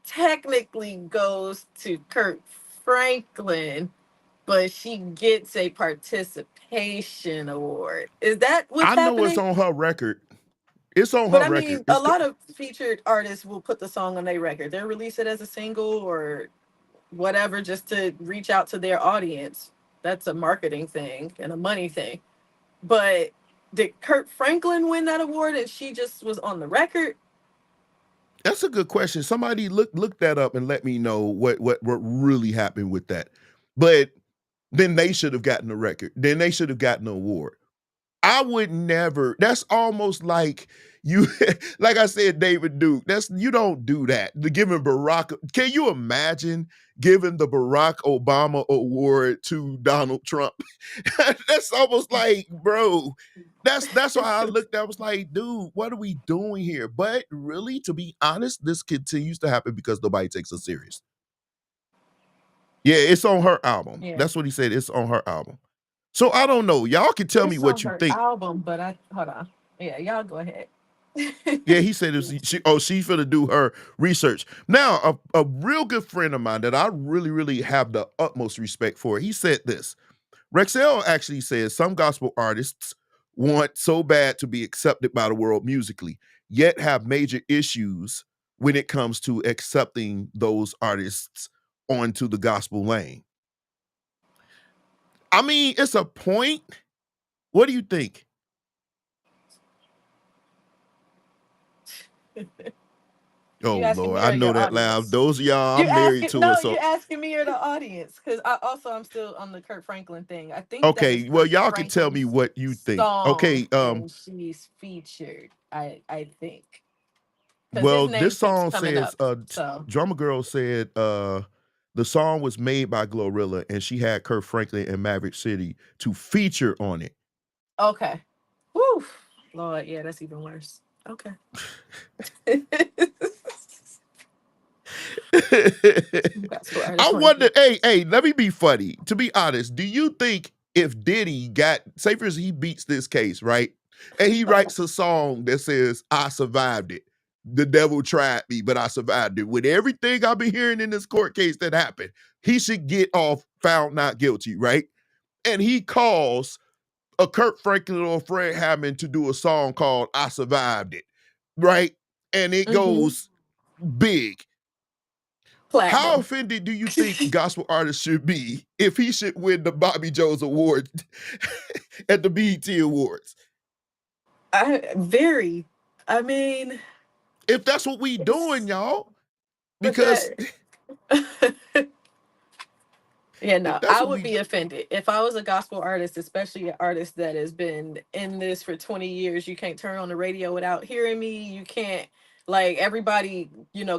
technically goes to Kurt Franklin, but she gets a participation award. Is that what's I know it's happening? on her record. It's on But her I record. mean, a lot of featured artists will put the song on their record. They'll release it as a single or whatever just to reach out to their audience. That's a marketing thing and a money thing. But did Kurt Franklin win that award and she just was on the record? That's a good question. Somebody look that up and let me know what really happened with that. But then they should have gotten the record. Then they should have gotten the award. I would never. That's almost like you, like I said, David Duke. That's you don't do that. The giving Barack. Can you imagine giving the Barack Obama award to Donald Trump? That's almost like, bro. That's why I looked. I was like, dude, what are we doing here? But really, to be honest, this continues to happen because nobody takes us serious. Yeah, it's on her album. Yeah. That's what he said. It's on her album. So I don't know. Y'all can tell me It's on what you her think. album, but I hold on. Yeah, y'all go ahead. Yeah, he said it was, she's gonna do her research. Now, a real good friend of mine that I really have the utmost respect for, he said this. Rexell actually says some gospel artists want so bad to be accepted by the world musically, yet have major issues when it comes to accepting those artists onto the gospel lane. I mean, it's a point. What do you think? Oh You asking Lord, me I or know your that laugh. audience? Those of y'all You I'm married asking to it. no, you So asking me or the audience? Because I'm still on the Kurt Franklin thing. I think that is okay, well, Kurt y'all can tell me Franklin's what you think. song Okay, and she's featured. I think because his well, name this keeps song coming says up. So Drummer Girl said the song was made by Glorilla and she had Kurt Franklin and Maverick City to feature on it. okay, woo, Lord, yeah, that's even worse. Okay. Gospel artist I want to wonder, be. hey, let me be funny. To be honest, do you think if Diddy got, say for instance, he beats this case, right? And he writes a song that says, I survived it. The devil tried me, but I survived it. With everything I've been hearing in this court case that happened, he should get off found not guilty, right? And he calls a Kurt Franklin or Fred Hammond to do a song called I Survived It, right? And it Mm-hmm. goes big. How Platinum. offended do you think gospel artists should be if he should win the Bobby Jones Award at the BET Awards? I very. I mean, If that's what we doing, it's y'all, but because that. Yeah, if no, that's I what would we, be offended if I was a gospel artist, especially an artist that has been in this for 20 years. You can't turn on the radio without hearing me. You can't, like, everybody,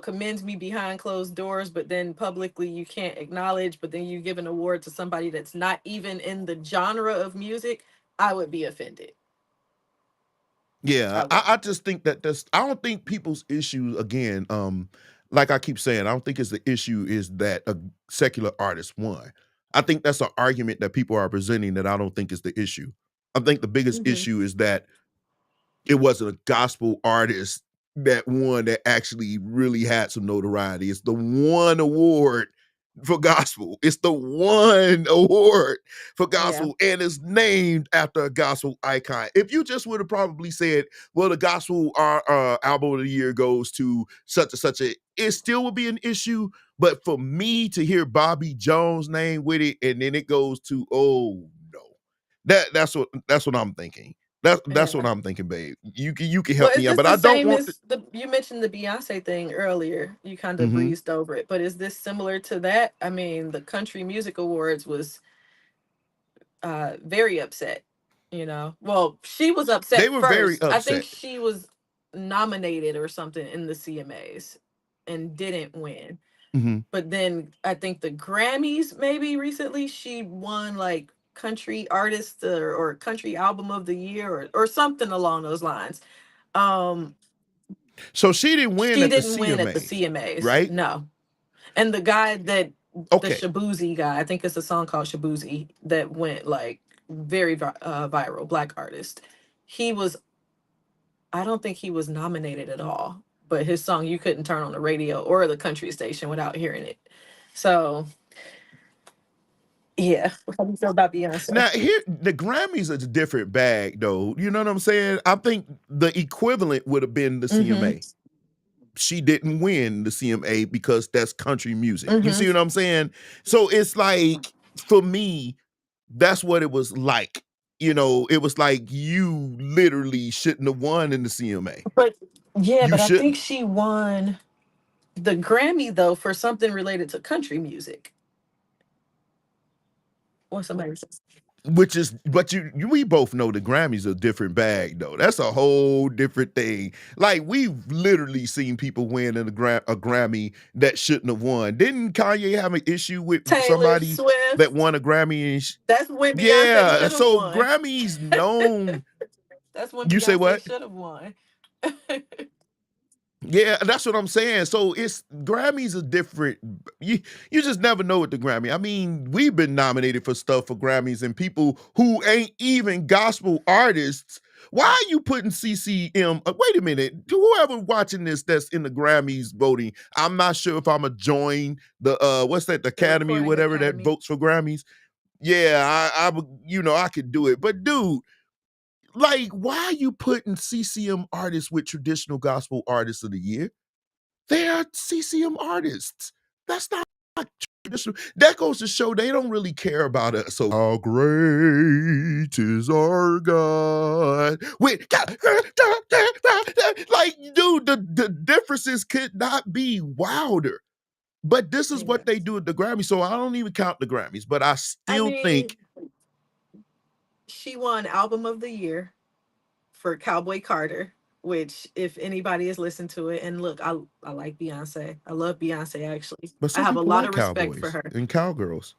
commends me behind closed doors, but then publicly you can't acknowledge, but then you give an award to somebody that's not even in the genre of music. I would be offended. yeah, I would. I just think that that's, I don't think people's issue again, like I keep saying, I don't think it's the issue is that a secular artist won. I think that's an argument that people are presenting that I don't think is the issue. I think the biggest Hmm. issue is that it wasn't a gospel artist that won that actually really had some notoriety. It's the one award for gospel. It's the one award for Yeah. gospel, and it's named after a gospel icon. If you just would have probably said, "Well, the gospel album of the year goes to such and such," it still would be an issue. But for me to hear Bobby Jones' name with it, and then it goes to, oh no, that's what I'm thinking. That's what Yeah. I'm thinking, babe. You can Well, help is me out, this but the I don't same want as the you mentioned the Beyonce thing earlier? You kind of Mhm. breezed over it, but is this similar to that? I mean, the Country Music Awards was very upset. Well, she was They upset were very first. I think upset. she was nominated or something in the CMAs and didn't win. Mhm. But then I think the Grammys maybe recently she won like country artist or country album of the year or something along those lines. Um So she didn't win She at the didn't win at the CMAs, CMAs, right? no. And the guy that the Okay. Shabuzi guy. I think it's a song called Shabuzi that went like very viral. Black artist. He was. I don't think he was nominated at all. But his song you couldn't turn on the radio or the country station without hearing it. So yeah, how do you feel about Beyonce? Now here the Grammys are a different bag though. You know what I'm saying? I think the equivalent would have been the Mm-hmm. CMA. She didn't win the CMA because that's country music. You Mm-hmm. see what I'm saying? So it's like for me, that's what it was like. You know, it was like you literally shouldn't have won in the CMA. But yeah, You but I think shouldn't. she won the Grammy though for something related to country music. Or somebody says. Which is, but we both know the Grammys are a different bag, though. That's a whole different thing. Like we've literally seen people win in a Grammy that shouldn't have won. Didn't Kanye have an issue with Taylor somebody that Swift. won a Grammy? That's when Beyonce Yeah, should have so won. Grammys known. That's when You say Beyonce what? should have won. Yeah, that's what I'm saying. So it's Grammys are different. You just never know with the Grammy. I mean, we've been nominated for stuff for Grammys and people who ain't even gospel artists. Why are you putting CCM? Wait a minute. Whoever watching this that's in the Grammys voting, I'm not sure if I'm gonna join the what's that, the The Academy or Recording whatever that Academy. votes for Grammys. Yeah, I would, I could do it. But dude, like, why are you putting CCM artists with traditional gospel artists of the year? They are CCM artists. That's not traditional. That goes to show they don't really care about us. So how great is our God? Wait, like, dude, the differences could not be wilder. But this is Yeah. what they do at the Grammys. So I don't even count the Grammys, but I I still mean, think she won Album of the Year for Cowboy Carter, which if anybody has listened to it, and look, I like Beyonce. I love Beyonce actually. but I some have a people lot like of respect for cowboys her. and cowgirls.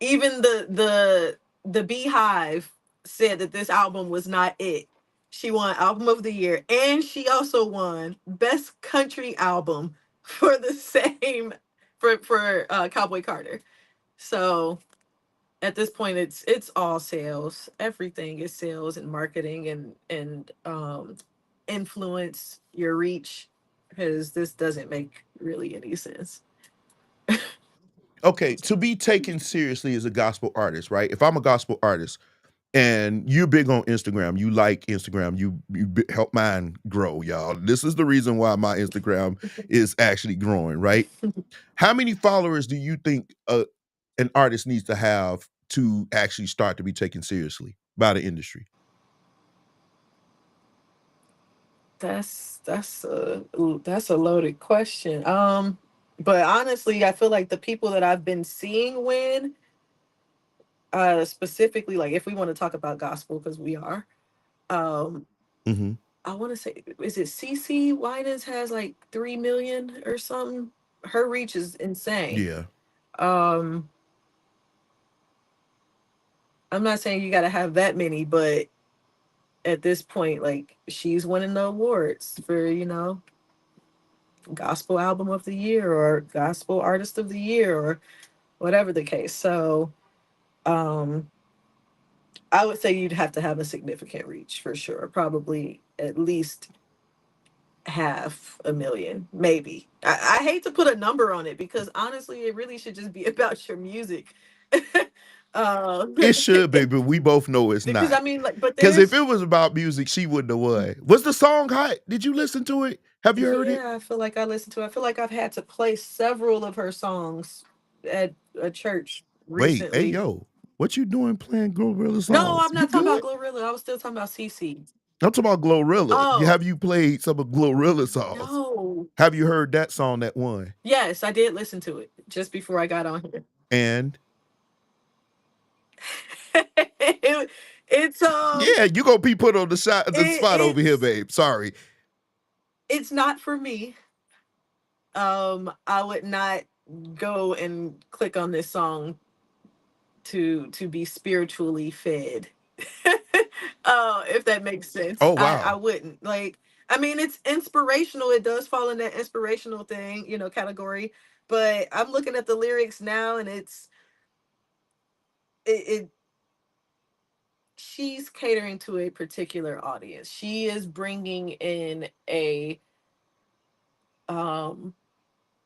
Even the Beehive said that this album was not it. She won Album of the Year, and she also won Best Country Album for the same for Cowboy Carter. So at this point, it's all sales. Everything is sales and marketing and influence your reach, because this doesn't make really any sense. Okay, to be taken seriously as a gospel artist, right? If I'm a gospel artist and you're big on Instagram, you like Instagram, help mine grow, y'all. This is the reason why my Instagram is actually growing, right? How many followers do you think an artist needs to have to actually start to be taken seriously by the industry? That's a loaded question. But honestly, I feel like the people that I've been seeing win, specifically, like if we want to talk about gospel, because we are, um, Hmm. I want to say, is it CC Winans has like 3 million or something? Her reach is insane. Yeah. Um, I'm not saying you got to have that many, but at this point, like she's winning the awards for gospel album of the year or gospel artist of the year or whatever the case. So, um, I would say you'd have to have a significant reach for sure. Probably at least half a million, maybe. I hate to put a number on it because honestly, it really should just be about your music. um, It should be, but we both know it's because not. I mean, like, but Because if there's, it was about music, she wouldn't have won. Was the song hot? Did you listen to it? Have you heard it? yeah, I feel like I listened to. I feel like I've had to play several of her songs at a church Wait, hey recently. yo, what you doing playing Glorilla No, songs? I'm You not talking about good? Glorilla. I was still talking about CC. I'm talking about Glorilla. Oh Have you played some of Glorilla songs? no. Have you heard that song that won? Yes, I did listen to it just before I got on here. And It's yeah, you gonna be put on the it, spot over here, it's babe. Sorry. it's not for me. I would not go and click on this song to be spiritually fed. If that makes sense. Oh I wow. wouldn't. Like, I mean, it's inspirational. It does fall in that inspirational thing, category. But I'm looking at the lyrics now, and it she's catering to a particular audience. She is bringing in um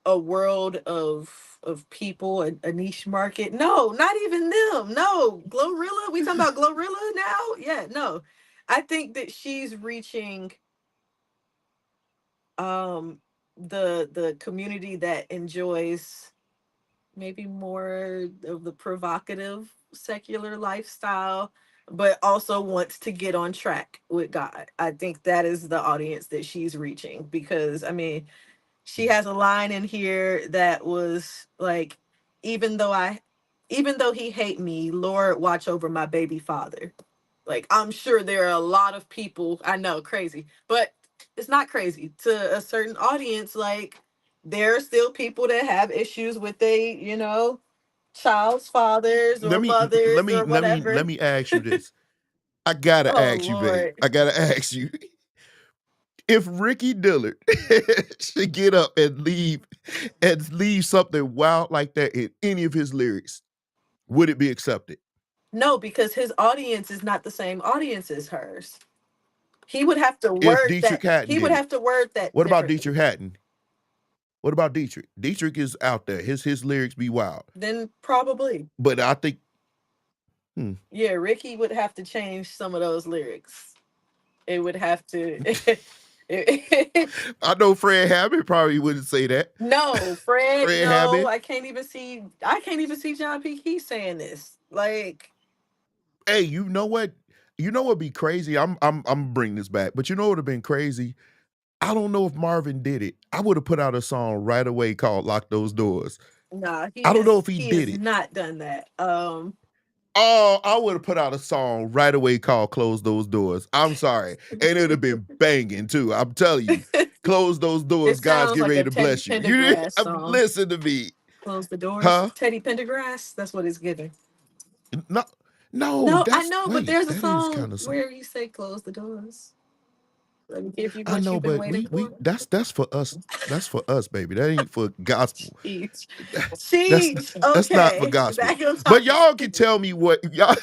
a world of people, a niche market. No, not even them. No, Glorilla. We talking about Glorilla now? Yeah, no. I think that she's reaching um the community that enjoys maybe more of the provocative secular lifestyle, but also wants to get on track with God. I think that is the audience that she's reaching, because I mean, she has a line in here that was like, even though I even though he hate me, Lord watch over my baby father. Like, I'm sure there are a lot of people, I know, crazy, but it's not crazy to a certain audience. Like, there are still people that have issues with child's fathers or Let me let mothers me or let me let whatever. me ask you this. I gotta Oh ask you, babe. Lord. I gotta ask you. If Ricky Dillard should get up and leave something wild like that in any of his lyrics, would it be accepted? No, because his audience is not the same audience as hers. He would have to If word that Dietrich Hatton he would did it, have to word that what about differently. Dietrich Hatton? What about Dietrich? Dietrich is out there. His lyrics be wild, Then probably. but I think hmm, Yeah, Ricky would have to change some of those lyrics. It would have to I know Fred Hammond probably wouldn't say that. No, Fred, Fred no, Hammond. I can't even see John P. Key saying this. Like, Hey, you know what? You know what'd be crazy? I'm bringing this back, but you know what'd have been crazy? I don't know if Marvin did it. I would have put out a song right away called "Lock Those Doors." nah, I he don't know has if he he did has it. not done that. Oh, I would have put out a song right away called "Close Those Doors." I'm sorry, and it'd have been banging too. I'm telling you, close those It doors. God's sounds getting like ready a to Teddy bless you. You didn't Pendergrass song. listen to me, Close the doors. huh? Teddy Pendergrass. That's what it's giving. No, no. No, I That's know, but wait. there's a That is song kind of something. where you say close the doors. Let me give you I what know, you've been but waiting we for. that's for us. That's for us, baby. That ain't for gospel. Cheech. That's Cheech. that's not for Okay. gospel. Back on But topic. y'all can tell me what y'all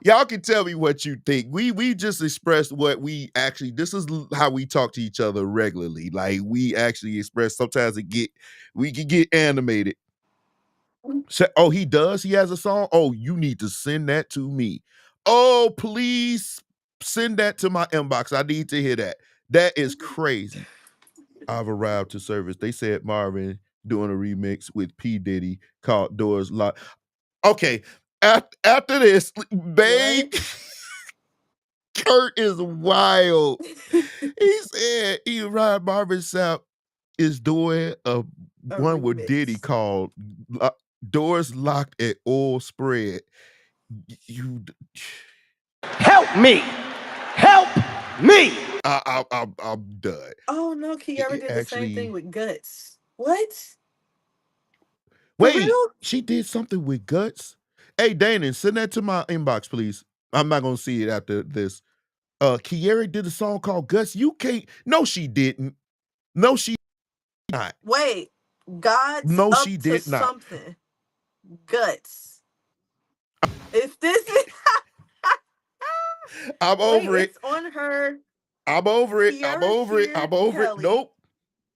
y'all can tell me what you think. We just expressed what we actually. This is how we talk to each other regularly. Like we actually express. Sometimes we can get animated. Oh, he does. He has a song. Oh, you need to send that to me. Oh, please send that to my inbox. I need to hear that. That is crazy. I've arrived to service. They said Marvin doing a remix with P. Diddy called Doors Locked. Okay. After this, babe, What? Kurt is wild. He said he arrived Marvin Sapp is doing a A one with Diddy remix. called Doors Locked at All Spread. You Help me! Help me! I'm done. Oh no, Kiara It did the same thing actually with Guts. What? For wait, real? she did something with Guts. Hey, Danon, send that to my inbox, please. I'm not gonna see it after this. Kiera did a song called Guts. You can't. No, she didn't. No, she not. Wait. God's No, up she to did not. something. Guts. If this is I'm wait, over it. it's on her I'm over it. I'm Kiara over it. Shear I'm over it. Kelly Nope.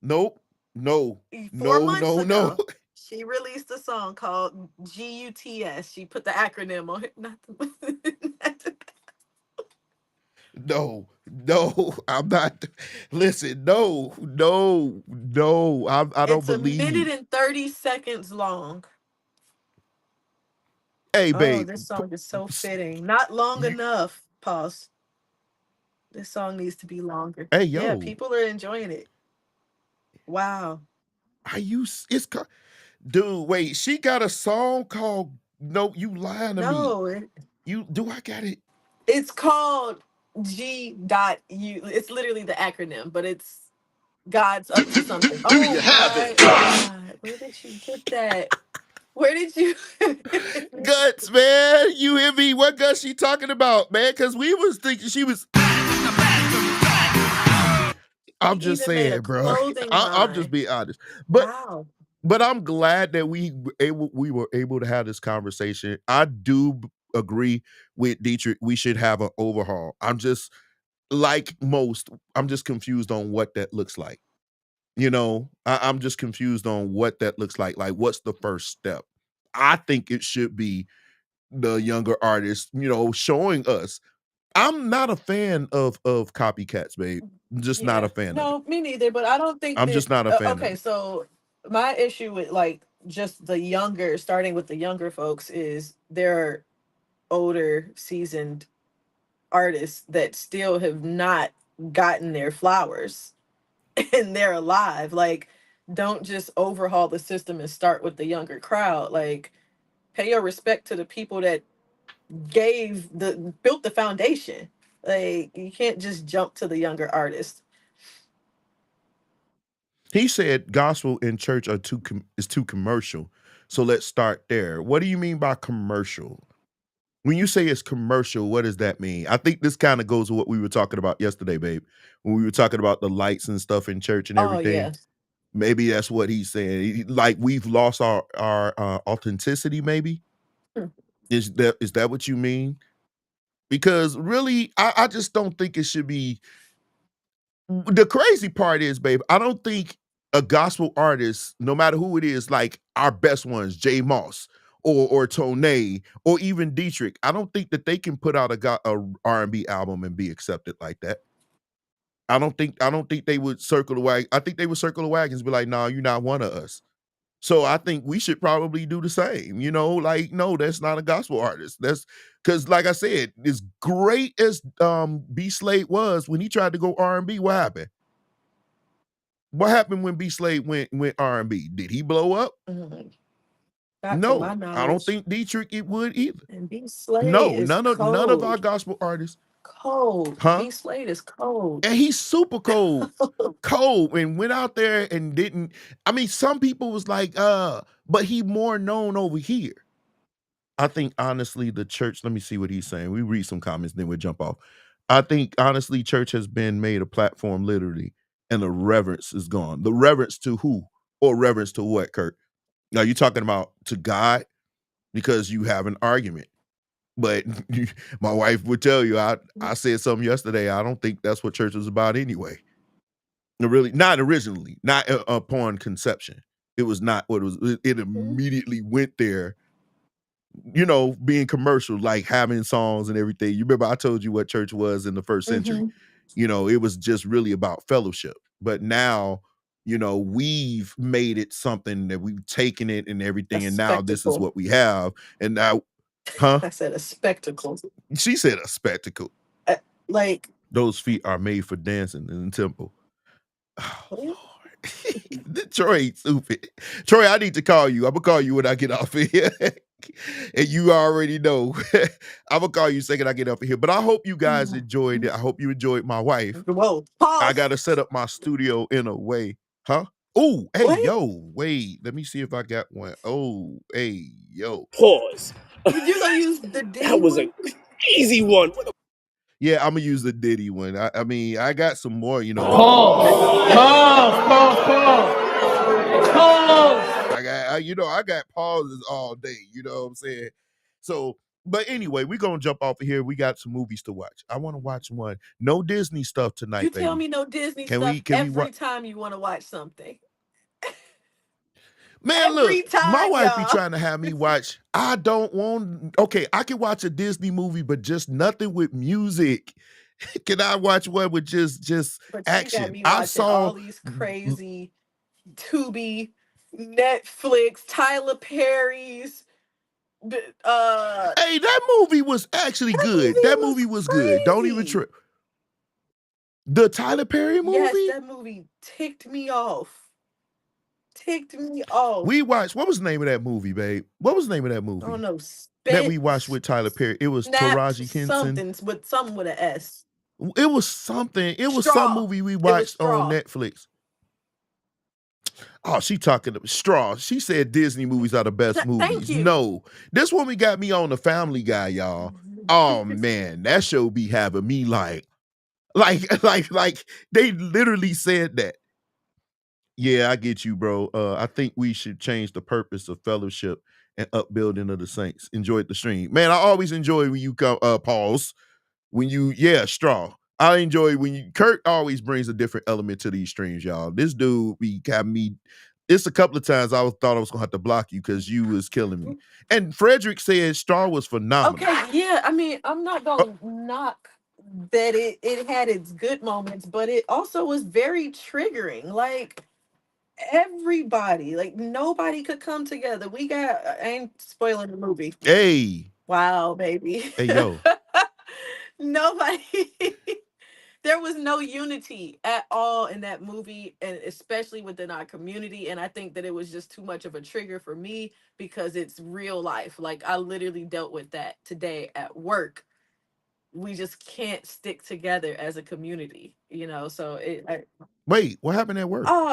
Nope. No. 4 months No. ago. She released a song called GUTS. She put the acronym on it. Not the, No. No. I'm not. Listen. No. No. No. I don't it's a minute believe. and 30 seconds long. Hey, Oh, babe. this song is so fitting. Not long You. enough. Pause. This song needs to be longer. Hey, Yeah, yo. people are enjoying it. Wow. Are you? Dude. Wait. She got a song called. No, you lying to me. No, You do. I got it. it's called G.U. It's literally the acronym, but it's God's up to something. Oh my God. Where did you get that? Where did you? Guts, man. You hear me? What guts she talking about, man? Because we was thinking she was. He I'm just even made a saying, bro. clothing I'm just line. being honest. But Wow. But I'm glad that we were able to have this conversation. I do agree with Dietrich. We should have an overhaul. I'm just like most. I'm just confused on what that looks like. I'm just confused on what that looks like. Like, what's the first step? I think it should be the younger artists, showing us. I'm not a fan of copycats, babe. I'm just not a Yeah. fan of it. No, me neither. But I don't think I'm that. just not a fan of Okay, it. so my issue with like just the younger, starting with the younger folks, is there are older, seasoned artists that still have not gotten their flowers and they're alive. Like, don't just overhaul the system and start with the younger crowd. Like, pay your respect to the people that built the foundation. Like, you can't just jump to the younger artists. He said gospel and church are is too commercial. So let's start there. What do you mean by commercial? When you say it's commercial, what does that mean? I think this kind of goes with what we were talking about yesterday, babe. When we were talking about the lights and stuff in church and Oh everything. yeah. Maybe that's what he's saying. Like, we've lost our authenticity. Maybe Hmm. is that what you mean? Because really, I just don't think it should be. The crazy part is, babe, I don't think a gospel artist, no matter who it is, like our best ones, Jay Moss or Tone or even Dietrich, I don't think that they can put out a R&B album and be accepted like that. I don't think they would circle the wagon. I think they would circle the wagons, be like, "No, you're not one of us." So I think we should probably do the same. Like, no, that's not a gospel artist. That's because, like I said, as great as B Slade was when he tried to go R&B, what happened? What happened when B Slade went R&B? Did he blow up? Mhm. Not to my No, I don't knowledge. think Dietrich it would either. And B Slade No, is none of our cold. gospel artists, Cold. huh? B Slade is cold. And he's super cold, cold, and went out there and didn't. I mean, some people was like, but he more known over here. I think honestly, the church. Let me see what he's saying. We read some comments, then we'll jump off. I think honestly, church has been made a platform, literally, and the reverence is gone. The reverence to who, or reverence to what, Kurt? Now you talking about to God because you have an argument. But my wife would tell you, I said something yesterday. I don't think that's what church is about anyway. Really, not originally, not upon conception. It was not what it was. It Mhm. immediately went there, being commercial, like having songs and everything. You remember I told you what church was in the first century. Mhm. It was just really about fellowship. But now, we've made it something that we've taken it and A everything, and now this is spectacle. what we have. And now, huh? I said a spectacle. She said a spectacle. Uh, like, Those feet are made for dancing in the temple. Oh what? Lord. Troy ain't stupid. Troy, I need to call you. I'm gonna call you when I get off of here. And you already know. I'm gonna call you second I get off of here. But I hope you guys enjoyed it. I hope you enjoyed my wife. Whoa. I Pause. gotta set up my studio in a way. Huh? Oh, hey, What? yo, wait. Let me see if I got one. Oh, hey, yo. Pause. You gonna use the That Diddy was an one? easy one. Yeah, I'm gonna use the Diddy one. I mean, I got some more, Pause. Pause. Pause. Pause. Pause. I got pauses all day. You know what I'm saying? So, but anyway, we're gonna jump off of here. We got some movies to watch. I want to watch one. No Disney stuff You tonight, tell baby. me no Disney Can we? stuff Can we every watch? time you want to watch something. Man, look, Every my time, wife be y'all. trying to have me watch. I don't want. Okay, I can watch a Disney movie, but just nothing with music. Can I watch one with just But you got action? me I watching saw. all these crazy Tubi, Netflix, Tyler Perry's. Hey, that movie was actually That good. movie That movie was was good. Don't even crazy. trip. The Tyler Perry Yes, movie? that movie ticked me off. Ticked me off. We watched. What was the name of that movie, babe? What was the name of that I don't movie know. that we watched with Tyler Perry? It was Snaps Taraji Henson. something with something with an S. It was something. It was some Straw. movie we It was watched on Straw. Netflix. Oh, she talking to Straw. She said Disney movies are the best Thank movies. you. No, this woman got me on the Family Guy, y'all. Oh man, that show be having me like they literally said that. Yeah, I get you, bro. I think we should change the purpose of fellowship and upbuilding of the saints. Enjoyed the stream. Man, I always enjoy when you come pause. When you, yeah, straw. I enjoy when you Kurt always brings a different element to these streams, y'all. This dude be got me. It's a couple of times thought I was gonna have to block you because you was killing me. And Frederick said Straw was phenomenal. Okay, yeah. I mean, I'm not Oh, gonna knock that it had its good moments, but it also was very triggering. Like everybody, like nobody could come together. We got I ain't spoiling the movie. hey, Wow, baby. hey, yo. Nobody there was no unity at all in that movie, and especially within our community. And I think that it was just too much of a trigger for me because it's real life. Like I literally dealt with that today at work. We just can't stick together as a community, so Wait, what happened at work? oh,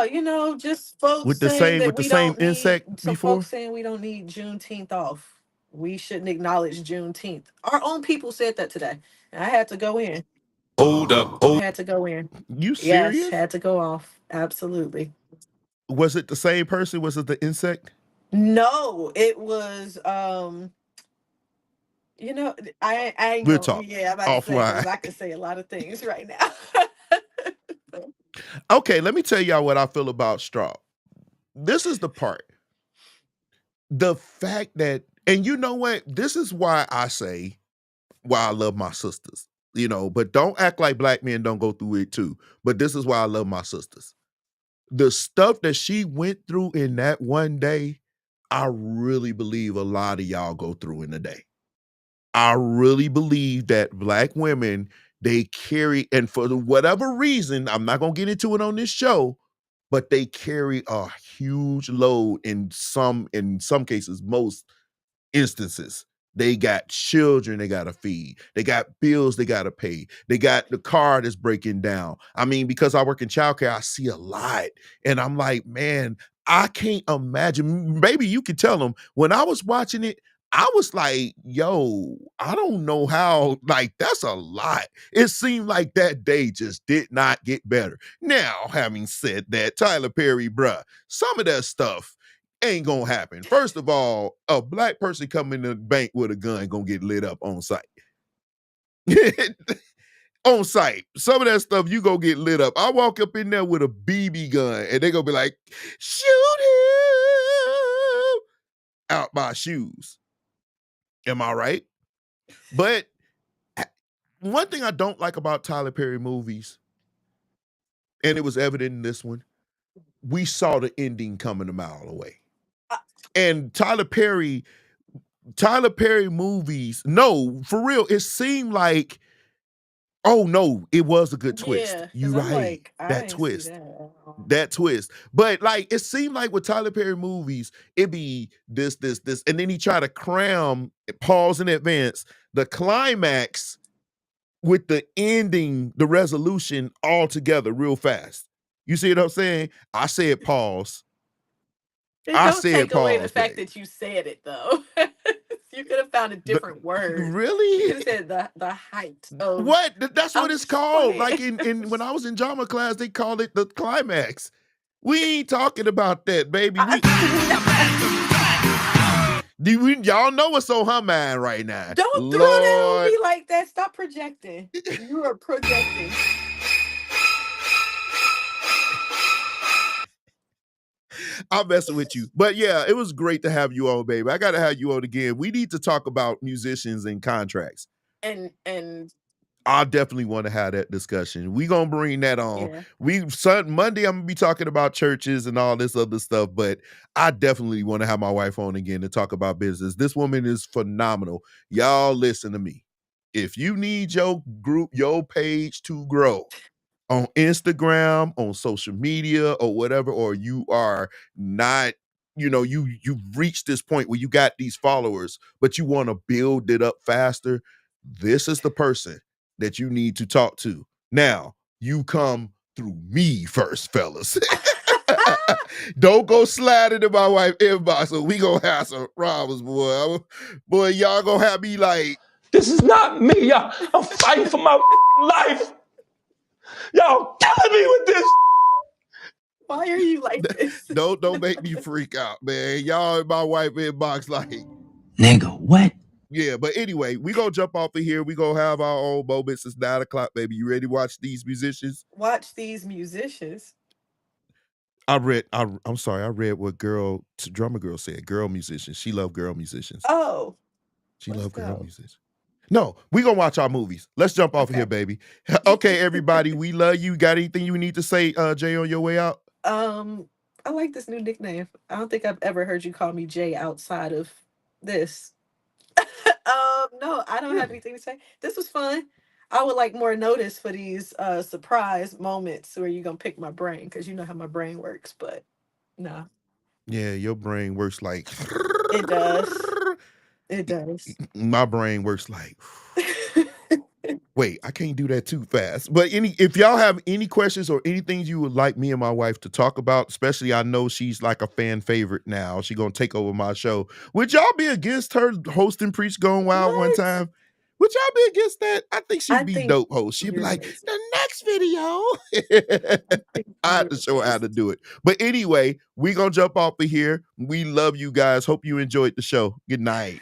just folks saying that With the we same don't need insect some folks before? saying we don't need Juneteenth off. We shouldn't acknowledge Juneteenth. Our own people said that today. And I had to go in. Hold up, hold. Had to go in. You Yes, serious? had to go off. Absolutely. Was it the same person? Was it the insect? No, it was I ain't We'll gonna, talk yeah, I'm about to say because offline. I can say a lot of things right now. Okay, let me tell y'all what I feel about Straw. This is the part. The fact that, and you know what? This is why I say why I love my sisters. But don't act like black men don't go through it too. But this is why I love my sisters. The stuff that she went through in that one day, I really believe a lot of y'all go through in a day. I really believe that black women, they carry, and for whatever reason, I'm not gonna get into it on this show, but they carry a huge load in some cases, most instances. They got children they gotta feed. They got bills they gotta pay. They got the car that's breaking down. I mean, because I work in childcare, I see a lot. And I'm like, man, I can't imagine. Maybe you could tell them when I was watching it, I was like, yo, I don't know how, like, that's a lot. It seemed like that day just did not get better. Now, having said that, Tyler Perry, bruh, some of that stuff ain't gonna happen. First of all, a black person coming to the bank with a gun gonna get lit up on site. On site. Some of that stuff you gonna get lit up. I walk up in there with a BB gun and they gonna be like, shoot him out my shoes. Am I right? But one thing I don't like about Tyler Perry movies, and it was evident in this one, we saw the ending coming a mile away. Uh, And Tyler Perry movies, no, for real, it seemed like, oh no, it was a good twist. yeah, You because I'm right. like, I That didn't see twist. that at all. That twist. But like it seemed like with Tyler Perry movies, it be this, and then he try to cram, pause in advance, the climax with the ending, the resolution all together real fast. You see what I'm saying? I said pause. It I don't said take away the pause, fact babe. that you said it though. You could have found a But different word. You really? could have said the height of. What? That's what I'm it's just called. playing. Like in when I was in drama class, they called it the climax. We ain't talking about that, baby. Y'all know what's on her mind right now. Don't throw that on Lord. me like that. Stop projecting. You are projecting. I'm messing with you. But yeah, it was great to have you on, baby. I gotta have you on again. We need to talk about musicians and contracts. And I definitely want to have that discussion. We gonna bring that on. yeah. Monday I'm gonna be talking about churches and all this other stuff, but I definitely want to have my wife on again to talk about business. This woman is phenomenal. Y'all listen to me. If you need your group, your page to grow on Instagram, on social media, or whatever, or you are not, you've reached this point where you got these followers, but you want to build it up faster, this is the person that you need to talk to. Now, you come through me first, fellas. Don't go sliding in my wife inbox, or we gonna have some problems, boy. Boy, y'all gonna have me like, This is not me, y'all. I'm fighting for my life. Y'all killing me with this. Why are you like this? Don't make me freak out, man. Y'all in my wife inbox like, Nigga, what? yeah. But anyway, we gonna jump off of here. We gonna have our own moments. It's 9 o'clock, baby. You ready to watch these musicians? Watch these musicians. I'm sorry. I read what drummer girl said. Girl musicians. She loved girl musicians. Oh, She let's loved girl go. musicians. No, we gonna watch our movies. Let's jump off of here, Okay. baby. Okay, everybody. We love you. Got anything you need to say, Jay, on your way out? I like this new nickname. I don't think I've ever heard you call me Jay outside of this. No, I don't have Really? anything to say. This was fun. I would like more notice for these surprise moments where you're gonna pick my brain because you know how my brain works, but no. Yeah, your brain works like It does. It does. my brain works like wait, I can't do that too fast. But if y'all have any questions or anything you would like me and my wife to talk about, especially I know she's like a fan favorite now. She gonna take over my show. Would y'all be against her hosting Preach Going Wild one What? time? Would y'all be against that? I think I she'd be think dope host. She'd be you're like, amazing. the next video. I think I have you're to show her how to amazing. do it. But anyway, we gonna jump off of here. We love you guys. Hope you enjoyed the show. Good night.